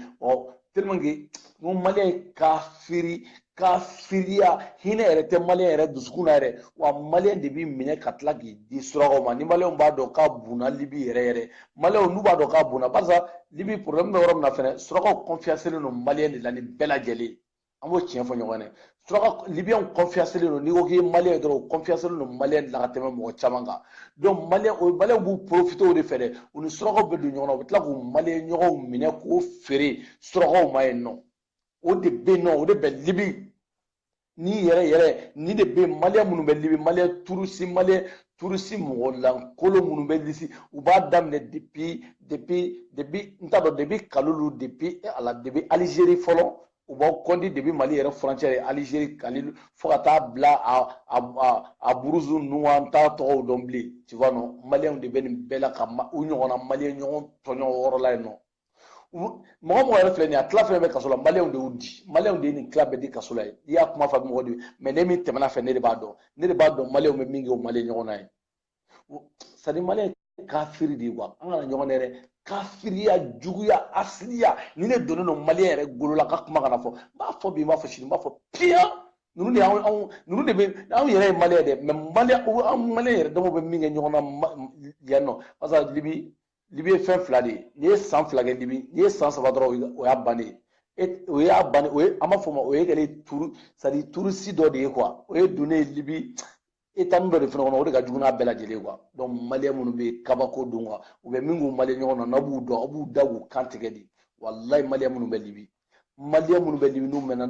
tellement que n ko Malien ye kafiri kafiriya hinɛ yɛrɛ tɛ maliyɛn yɛrɛ dusukun na yɛrɛ wa maliyɛn de bi minɛ ka tila k'i di surakaw ma ni maliyɛnw b'a dɔn k'a bunna libi yɛrɛ yɛrɛ maliyɛnw n'u b'a dɔn k'a bunna barisa libi problème bɛ yɔrɔ min na fɛnɛ surakaw confiancelen don maliyɛn de la ni bɛɛ lajɛlen an b'o tiɲɛ fɔ ɲɔgɔn ye suraka libiyɛnw confiancelen don n'i ko k'i ye maliyɛn ye dɔrɔn o confiancelen don maliyɛn de la ka tɛmɛ mɔgɔ caman kan donc maliyɛnw b'u profiter o de fɛ dɛ u ni surakaw bɛ don ɲɔgɔn na u bɛ tila k'u maliyɛn ɲɔgɔnw minɛ k'o feere surakaw ma yen nɔ o de bɛ yen nɔ o de bɛ libi ni yɛrɛ ni de bɛ maliyɛn minnu bɛ libi maliyɛn turusi mɔgɔ lankolon minnu bɛ lisi u b'a daminɛ depuis n t'a dɔn depuis kalulu depuis Algérie fɔlɔ u b'aw kɔndi depuis Mali yɛrɛ frontière ye Algérie Kalilu fo ka taa bila a buruzu ninnu an t'a tɔgɔw dɔn bilen tu vois non maliyɛnw de bɛ nin bɛɛ la ka u ɲɔgɔnna maliyɛn ɲɔgɔn tɔɲɔ o yɔrɔ la yen nɔ mɔgɔ yɛrɛ filɛ nin ye a tila fɛn bɛ kaso la maliyɛnw de y'u di maliyɛnw de ye nin tila bɛɛ di kaso la ye n'i y'a kuma fɔ mɔgɔ de mais ne min tɛmɛna fɛ ne de b'a dɔn maliyɛnw bɛ min kɛ o maliyɛn ɲɔgɔn na ye c'est à dire maliyɛn kafiri de ye quoi an kana ɲɔgɔn yɛrɛ kafiriya juguya asiliya ni ne donnen don maliyɛn yɛrɛ golo la ka kuma kana fɔ n b'a fɔ bi n b'a fɔ sini n b'a fɔ piyan ninnu de bɛ anw yɛrɛ ye maliyɛn dɛ mais an maliyɛn yɛrɛ damaw bɛ min kɛ ɲɔgɔn na yan nɔ parce que libi ye fɛn fila de ye n'i ye san fila kɛ libi n'i ye san saba dɔrɔn o y'a bannen o y'a bannen o ye an b'a fɔ o ma o ye kɛlen turu c'est à dire turusi dɔ de ye quoi o ye donnen libi état dɔ de fana kɔnɔ o de ka jugu n'a bɛɛ lajɛlen ye quoi donc maliyɛn minnu bɛ yen kabako don quoi u bɛ min k'u maliyɛn ɲɔgɔn na n'a b'u dɔn aw b'u da k'u kan tigɛ de walayi maliyɛn minnu bɛ libi n'u mɛnna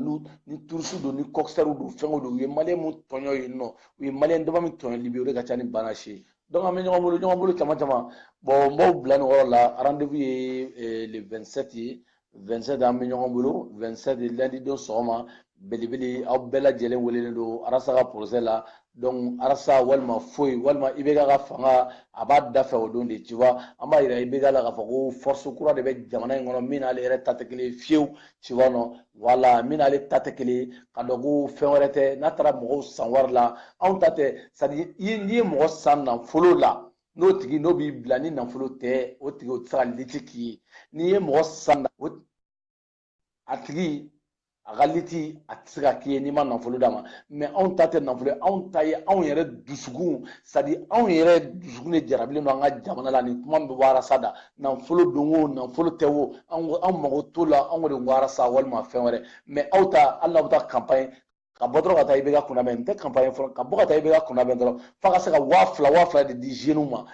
ni turusi don ni kɔkisɛriw don fɛnw don u ye maliyɛn minnu tɔɲɔ yen nɔ u ye maliyɛn dama min tɔɲɔ libi o de ka ca ni bana si ye donc an bɛ ɲɔgɔn bolo caman bon n b'aw bila nin yɔrɔ la rendez-vous ye le 27 ye 27 an bɛ ɲɔgɔn bolo 27 lundi don sɔgɔma belebele aw bɛɛ lajɛlen welelen don arasa ka procès la donc arasa walima foyi walima IBK ka fanga a b'a dafɛ o don de tu vois an b'a yira IBK la k'a fɔ ko force kura de bɛ jamana in kɔnɔ min n'ale yɛrɛ ta tɛ kelen ye fiyewu tu vois non voilà min n'ale ta tɛ kelen ye ka dɔn ko fɛn wɛrɛ tɛ n'a taara mɔgɔw san wari la anw ta tɛ c'est à dire n'i ye mɔgɔ san nafolo la n'o tigi n'o b'i bila ni nafolo tɛ o tigi o tɛ se ka liti k'i ye n'i ye mɔgɔ san a tigi a ka liti a tɛ se ka k'i ye n'i ma nafolo d'a ma mais anw ta tɛ nafolo ye anw ta ye anw yɛrɛ dusukun c'est à dire anw yɛrɛ dusukun de jarabilen don an ka jamana la nin kuma min bɛ bɔ arasa da nafolo don o nafolo tɛ o anw mago t'o la anw de ko arasa walima fɛn wɛrɛ mais aw ta hali n'aw bɛ taa campagne ka bɔ dɔrɔn ka taa IBK kunnabɛn n tɛ campagne fɔlɔ ka bɔ ka taa IBK kunnabɛn dɔrɔn f'a ka se ka 2000 de di jeunes ma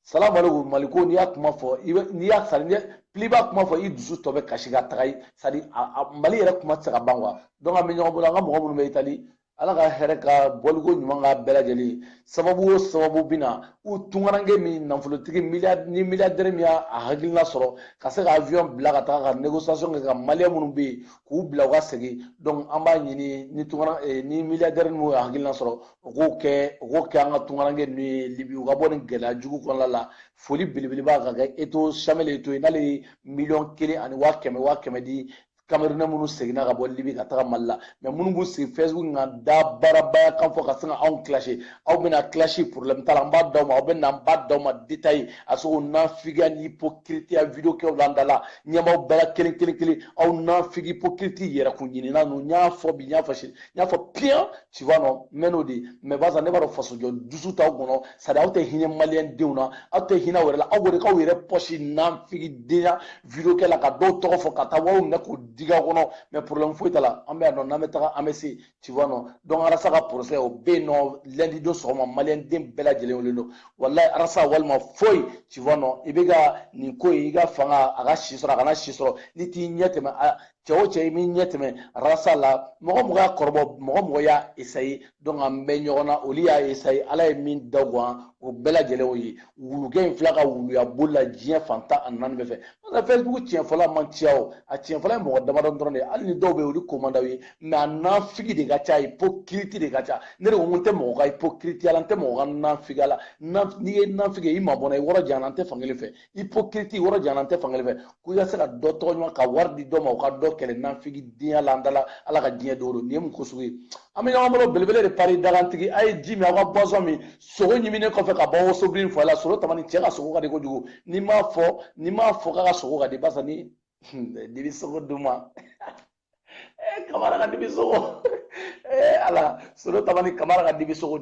salamu aleykum maliko n'i y'a kuma fɔ n'i y'a sari n'i b'a kuma fɔ i dusu tɔ bɛ kasi ka taga ye c'est à dire Mali yɛrɛ kuma tɛ se ka ban quoi donc an bɛ ɲɔgɔn bolo an ka mɔgɔ minnu bɛ Itali ala ka hɛrɛ ka bɔliko ɲuman ka bɛɛ lajɛlen sababu o sababu bɛ na u tungaranke min nafolotigi ni milliardaire min y'a hakilina sɔrɔ ka se ka avion bila ka taga ka négociation kɛ ka maliyɛn minnu bɛ yen k'u bila u ka segin donc an b'a ɲini ni milliardaire minnu y'a hakilina sɔrɔ u k'o kɛ an ka tungaranke ninnu ye Libi u ka bɔ nin gɛlɛya jugu kɔnɔna la foli belebeleba ka kɛ Eto'o Samuel Eto'o ye n'ale ye 1,1 ani 100,000 di Camerounais minnu seginna ka bɔ Libi ka taga Mali la mais minnu b'u sigi Facebook kan da baarabaya kan fɔ ka sin ka anw clasher aw bɛna clasher problème t'a la an b'a d'aw ma aw bɛ na an b'a d'aw ma détaillé a sogo nafigiya ni hypocrite ya vidéo kɛw la an da la ɲɛmaw bɛɛ la kelen aw nafigi hypocrite yɛrɛ kun ɲinina ninnu n y'a fɔ bi n y'a fɔ piyan tu vois non n mɛ n'o de mais barisa ne b'a dɔn fasojɔ dusu t'aw kɔnɔ c'est à dire aw tɛ hinɛ maliyɛn denw na aw tɛ hinɛ wɛrɛ la aw b'o de k'aw yɛrɛ poche nafigi denya vidéo kɛ la ka dɔw tɔgɔ fɔ ka taa wariw minɛ k'o diga kɔnɔ mais problème foyi t'a la an bɛ yan nɔ n'an bɛ taga an bɛ se tu vois non donc arasa ka procès o bɛ yen nɔ lundi don sɔgɔma maliyɛn den bɛɛ lajɛlen wele don walayi arasa walima foyi tu vois non i bɛ ka nin ko in i ka fanga a ka si sɔrɔ a kana si sɔrɔ n'i t'i ɲɛ tɛmɛ cɛ o cɛ i b'i ɲɛ tɛmɛ arasa la mɔgɔ y'a kɔrɔbɔ mɔgɔ y'a essayer donc an bɛ ɲɔgɔn na olu y'a essayer ala ye min da gan o bɛɛ lajɛlen o ye wulukɛ in filɛ ka wuluya bolo la diɲɛ fantan ani naani bɛɛ fɛ parce que Facebook tiɲɛfɔla man ca o a tiɲɛfɔla ye mɔgɔ damadɔ dɔrɔn de ye hali ni dɔw bɛ yen olu ko man d'aw ye mais a nafigi de ka ca hypocrite de ka ca ne de ko n tɛ mɔgɔ ka hypocrite la n tɛ mɔgɔ ka nafigiya la n'i ye nafigi i mabɔnna i yɔrɔ janya na n tɛ fankelen fɛ hypocrite yɔrɔ janya na n tɛ fankelen fɛ ko i ka se ka dɔ tɔgɔ ɲuman ka wari di dɔ ma o ka dɔ kɛlɛ nafigi denya la an da la ala ka diɲɛ don o don nin ye mun ko sugu ye an bɛ ɲɔgɔn bolo belebele de pari dagantigi a ye ji min aw ka boisson min sogo ɲiminen kɔfɛ ka bɔ wosobiri fɔ a la soro tamani cɛ ka sogo ka di kojugu n'i m'a fɔ k'a ka sogo ka di barisa ni bɛ sogo dun ma kamara ka dibisogo ala solo tabani kamara ka dibisogo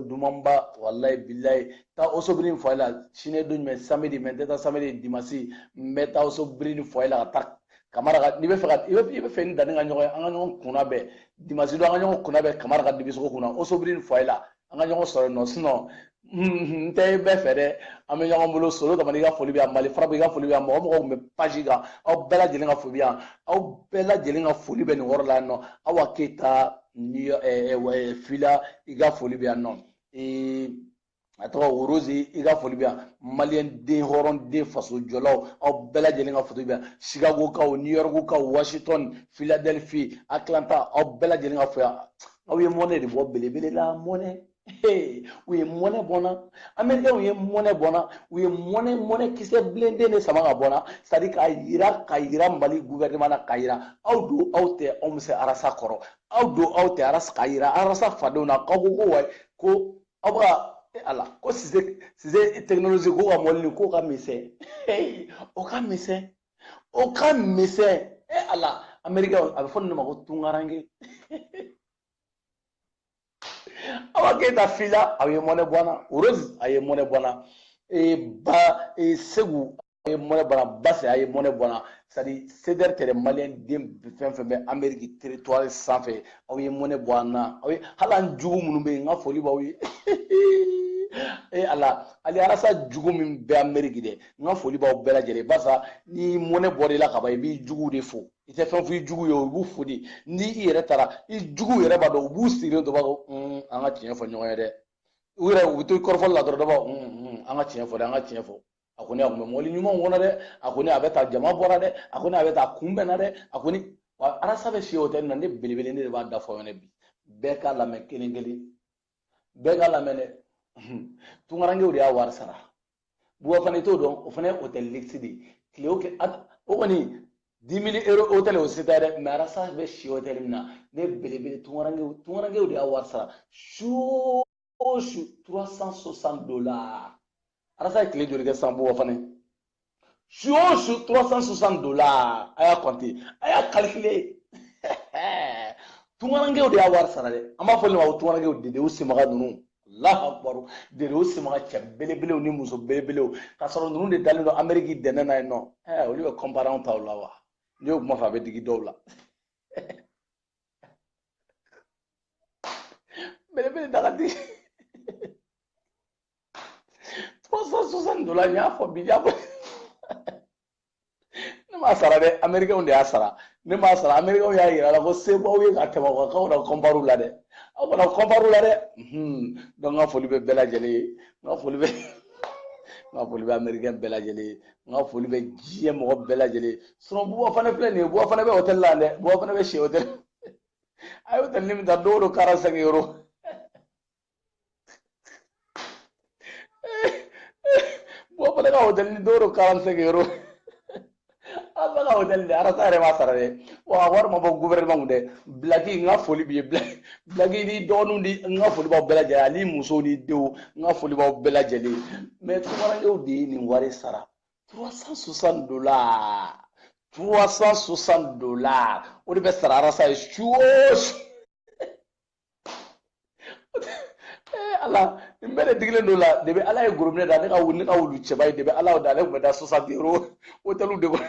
dumamba wallahi billahi ta osobrin foila shine duñ me samedi men deta samedi dimasi meta osobrin foila ta kamara ka ni be fakat ibe fe ni dani nga ñoy anga ñon kuna be dimasi do anga ñon kuna be kamara ka dibisogo kuna osobrin foila anga ñon soro no sino nte be fere ame ñon bolo solo tabani ga foli bi amali farabi ga foli bi am mo me page ga aw bela jeli nga foli bi aw bela jeli nga foli be ni worla no awa keta ni fila iga foli bi no atwa urozi iga foli bi malien de horon de faso jolaw aw bela jeli nga foli bi Chicago ka New York ka Washington Philadelphia Atlanta aw bela jeli nga foli aw ye monnaie de bo belebele la monnaie we monnaie bona America we monnaie bona we monnaie kise blende ne sama bona c'est-à-dire ka yira Mali gouvernement na kayira aw do aw te on se arasa koro aw do aw te arasa kayira arasa fadona ko way ko abra ala ko size technologie ko ka molni ko ka mise o ka mise ala America a fon ma ko tungarange awa keta fila aye monnaie bona uroz aye monnaie bona segu aye monnaie bona basse aye monnaie bona c'est-à-dire ceder tere malien dem fenfembe Amérique territoire sanfé aye monnaie bona aye halan jugu munu be nga foli bawi ala ali arasa jugu min be Amérique de nga foli baw bela jere basa ni monnaie bodi la kaba bi jugu de fo ite fen fu jugu yo bu fodi ni yere tara I jugu yere ba do bu sire do ba anga tiɲɛ fɔ ɲɔgɔn ye dɛ u yɛrɛ u bɛ to kɔrɔfɔli la dɔrɔn dɔ b'a an ka tiɲɛ fɔ dɛ an ka tiɲɛ fɔ a ko ne a kun bɛ mɔbili ɲumanw kɔnɔ dɛ a ko ne a bɛ taa jama bɔra dɛ a ko ne a bɛ taa kunbɛnna dɛ a ko ni wa arasa bɛ si hôtel na ne belebele ne de b'a da fɔ ɲɔgɔn bi bɛɛ k'a lamɛn kelen kelen bɛɛ k'a lamɛn dɛ tunkarankew de y'a wari sara buwa fana i t'o dɔn o fana ye hôtel luxe de ye tile o kɔni 10 000 € hôtel o sita dɛ mais arasa bɛ si hôtel min na ne belebele tunkarankew de y'a wari sara su 360 $. Arasa ye tile joli kɛ san buwa fana su 360 $. a y'a compter a y'a calculer tunkarankew de y'a wari sara dɛ an b'a fɔ nin ma ko tunkarankew dede o simaga ninnu Allahu akbar dede o simaga cɛ belebelew ni muso belebelew ka sɔrɔ ninnu de dalen don Amérique dɛnɛ na yen nɔ olu bɛ comparer anw taw la wa n'i y'o kuma fɔ a bɛ digi dɔw la belebele daga digi 360 $. y'a fɔ bi ne m'a sara dɛ Américains de y'a sara ne m'a sara Américains y'a yira la ko se b'aw ye ka tɛmɛ o kan k'aw na comparer la dɛ aw kana comparer la dɛ donc n ka foli bɛ bɛɛ lajɛlen ye n ka foli bɛ Américain bɛɛ lajɛlen ye n ka foli bɛ diɲɛ mɔgɔ bɛɛ lajɛlen sinon buwa fana filɛ nin ye buwa fana bɛ hôtel la dɛ buwa fana bɛ si hôtel a ye hôtel ni min ta don o don 45 €. buwa fana ka hôtel ni don o don 45 €. an bɛ ka hôtel de arasa yɛrɛ b'a sara dɛ wa wari ma bɔ gouvernement kun dɛ Blaki n ka foli b'i ye Blaki ni dɔgɔninw ni n ka foli b'aw bɛɛ lajɛlen ani musow ni denw n ka foli b'aw bɛɛ lajɛlen mais tunkarankew de ye nin wari sara 360 $. 360 $. o de bɛ sara arasa ye su o su ala nin bɛɛ de digilen don la de bɛ ala ye gorobinɛ da ne ka wulu cɛba ye de bɛ ala da ale tun bɛ da 60 € hôteliw de kɔnɔ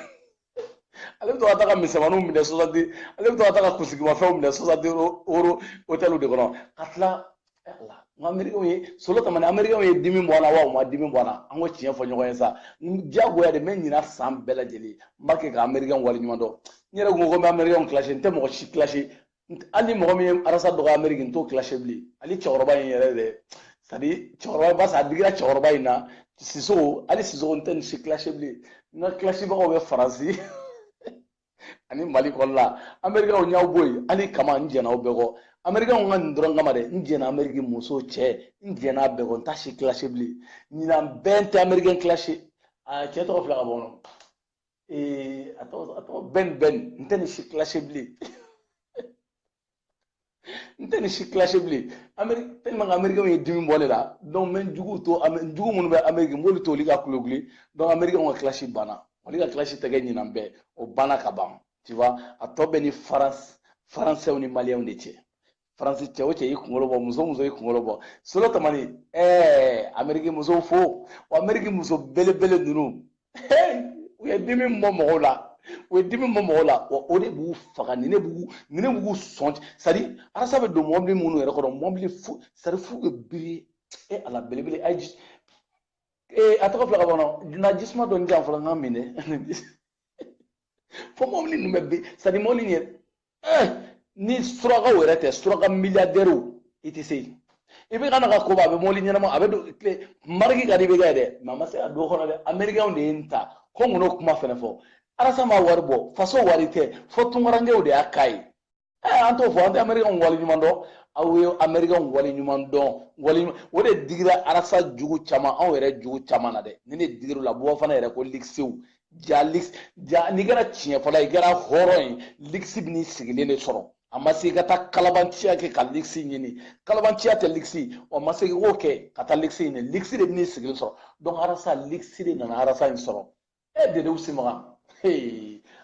ale bɛ to ka taa ka misɛnmaninw minɛ 60 ale bɛ to ka taa ka kunsigimafɛnw minɛ 60 € hôteliw de kɔnɔ ka tila ala n ka Américains ye solo tɛmɛnen Américains ye dimi bɔ an na wa u ma dimi bɔ an na an ko tiɲɛ fɔ ɲɔgɔn ye sa diyagoya de n bɛ ɲina san bɛɛ lajɛlen n b'a kɛ ka Américain wale ɲuman dɔn n yɛrɛ ko n bɛ Américain classé n tɛ mɔgɔ si classé hali mɔgɔ min ye arasa dɔgɔ Amérique n t'o classé bilen hali cɛkɔrɔba in yɛrɛ dɛ c'est à dire cɛkɔrɔba in basa a digira cɛkɔrɔba in na Sissoko hali Sissoko n tɛ nin si classé bilen n ka classé bagaw bɛ Faransi ani Mali kɔnɔna la Américains n y'aw bɔ yen hali kama n jɛna aw bɛɛ kɔ Américains ka nin dɔrɔn kama dɛ n jɛna Amérique muso cɛ n jɛna a bɛɛ kɔ n t'a si classé bilen ɲinan bɛɛ n tɛ Américain classé cɛ tɔgɔ filɛ ka bɔ kɔnɔ a tɔgɔ Ben n tɛ nin si classé bilen n tɛ nin si classé bilen tellement que Américains ye dimi bɔ ne la donc n bɛ juguw to jugu minnu bɛ Amérique n b'olu to olu ka kulekule donc Américains ka classe banna olu ka classe tɛ kɛ ɲinan bɛɛ o banna ka ban tu vois a tɔ bɛ ni France Français ni Maliens de cɛ France cɛ o cɛ i kunkolo bɔ muso i kunkolo bɔ solo tamani Amérique muso fo o Amérique muso belebele ninnu u ye dimi mɔ mɔgɔw la o ye dimi mɔ mɔgɔw la wa o de b'u faga ni ne b'u sɔn c'est à dire arasa bɛ don mɔbili minnu yɛrɛ kɔnɔ mɔbili fu c'est à dire fu bɛ biri ala belebele a tɔgɔ fila ka bɔ na jisuma dɔ ni jan fɔlɔ n ka minɛ fo mɔbili ninnu bɛ bi c'est à dire mɔbili yɛrɛ ni surakaw yɛrɛ tɛ suraka milliardaires i tɛ se i bɛ ka na ka ko ba a bɛ mɔbili ɲɛnama a bɛ don tile mariki ka di bɛ kɛ dɛ mais a ma se ka don kɔnɔ dɛ américains de ye n ta ko n k'o kuma fɛnɛ fɔ arasa ma wari bɔ faso wari tɛ fo tunkarankew de y'a k'a ye an t'o fɔ an tɛ américains wale ɲuman dɔn aw ye américains wale ɲuman dɔn o de digira arasa jugu caman anw yɛrɛ jugu caman na dɛ ni ne digir'u la bɔ fana yɛrɛ ko ligisiw ja n'i kɛra tiɲɛ fɔla i kɛra hɔrɔn ye ligisi bɛ n'i sigilen de sɔrɔ a ma se ka taa kalabanciya kɛ ka ligisi ɲini kalabanciya tɛ ligisi o ma se k'o kɛ ka taa ligisi ɲini ligisi de bɛ n'i sigilen sɔrɔ donc arasa ligisi de nana arasa in sɔrɔ dedew simaga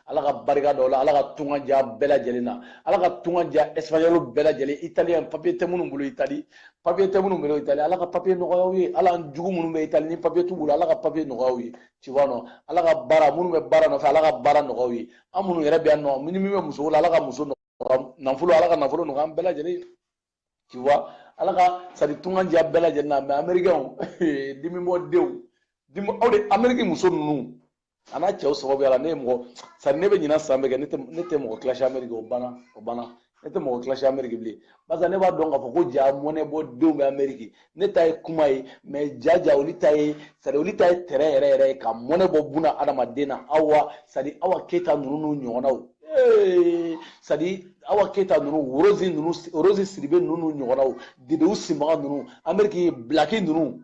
ala ka barika dɔ la ala ka tunga ja bɛɛ lajɛlen na ala ka tunga ja espagnol bɛɛ lajɛlen italien papier tɛ minnu bolo Italie papier tɛ minnu bolo Italie ala ka papier nɔgɔyaw ye ala jugu minnu bɛ Italie ni papier t'u bolo ala ka papier nɔgɔyaw ye tu vois non ala ka baara minnu bɛ baara nɔfɛ ala ka baara nɔgɔyaw ye an minnu yɛrɛ bɛ yan nɔ min bɛ muso la ala ka muso nafolo ala ka nafolo nɔgɔya an bɛɛ lajɛlen tu vois ala ka sadi tunga ja bɛɛ lajɛlen na mais américains dimi bɔ denw aw de Amérique muso ninnu a n'a cɛw sababu la ne ye mɔgɔ sari ne bɛ ɲina san bɛɛ kɛ ne tɛ mɔgɔ kilasi Amérique o banna ne tɛ mɔgɔ kilasi Amérique bilen parce que ne b'a dɔn k'a fɔ ko ja mɔnɛ bɔ denw bɛ Amérique ne ta ye kuma ye mais ja olu ta ye sari olu ta ye terrain yɛrɛ ye ka mɔnɛ bɔ buna adamaden na awa sari awa Keyita ninnu ɲɔgɔnnaw sadi awa Keyita ninnu Rose Siribe ninnu ɲɔgɔnnaw dedew sinbaga ninnu Amérique Blaki ninnu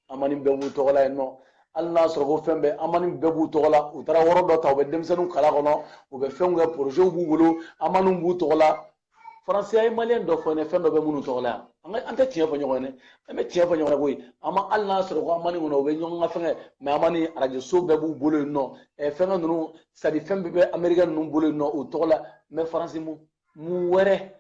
amani bɛɛ b'u tɔgɔ la yen nɔ hali n'a sɔrɔ ko fɛn bɛɛ amani bɛɛ b'u tɔgɔ la u taara yɔrɔ dɔ ta u bɛ denmisɛnninw kala kɔnɔ u bɛ fɛnw kɛ projets b'u bolo amaniw b'u tɔgɔ la faransiya ye maliyɛn dɔ fɔ ne fɛn dɔ bɛ minnu tɔgɔ la yan an tɛ tiɲɛ fɔ ɲɔgɔn ye dɛ an bɛ tiɲɛ fɔ ɲɔgɔn ye koyi hali n'a sɔrɔ ko amani kɔnɔ u bɛ ɲɔgɔn ka fɛnkɛ mais amani arajoso bɛɛ b'u bolo yen nɔ fɛnkɛ ninnu sadi fɛn bɛɛ bɛ américain ninnu bolo yen nɔ u tɔgɔ la mais faransi mun wɛrɛ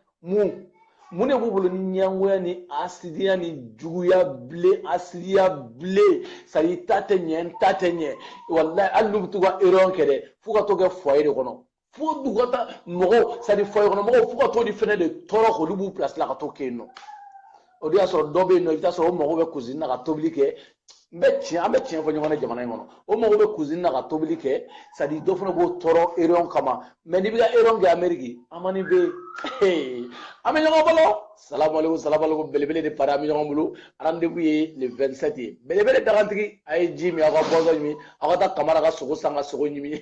mun de b'u bolo ni ɲɛngoya ni asidiya ni juguya bilen asidiya bilen sadi ta tɛ ɲɛ n ta tɛ ɲɛ walayi hali n'u bɛ to ka erreur kɛ dɛ fo ka to kɛ foyer de kɔnɔ fo du ka taa mɔgɔw sadi foyer kɔnɔ mɔgɔw fo ka to de fɛnɛ de tɔɔrɔ k'olu b'u place la ka to kɛ yen nɔ o de y'a sɔrɔ dɔ bɛ yen nɔ i bɛ taa sɔrɔ o mago bɛ cuisine na ka tobili kɛ an bɛ tiɲɛ fɔ ɲɔgɔn na jamana in kɔnɔ o mago bɛ cuisine na ka tobili kɛ sadi dɔ fana b'o tɔɔrɔ erreur kama mais n'i bɛ ka erreur kɛ Amérique amani bɛ yen an bɛ ɲɔgɔn bolo salamu aleykum belebele de pari an bɛ ɲɔgɔn bolo rendez-vous ye le 27 ye belebele dagantigi a ye ji min aw ka boisson ɲimi aw ka taa Kamara ka sogo san ka sogo ɲimi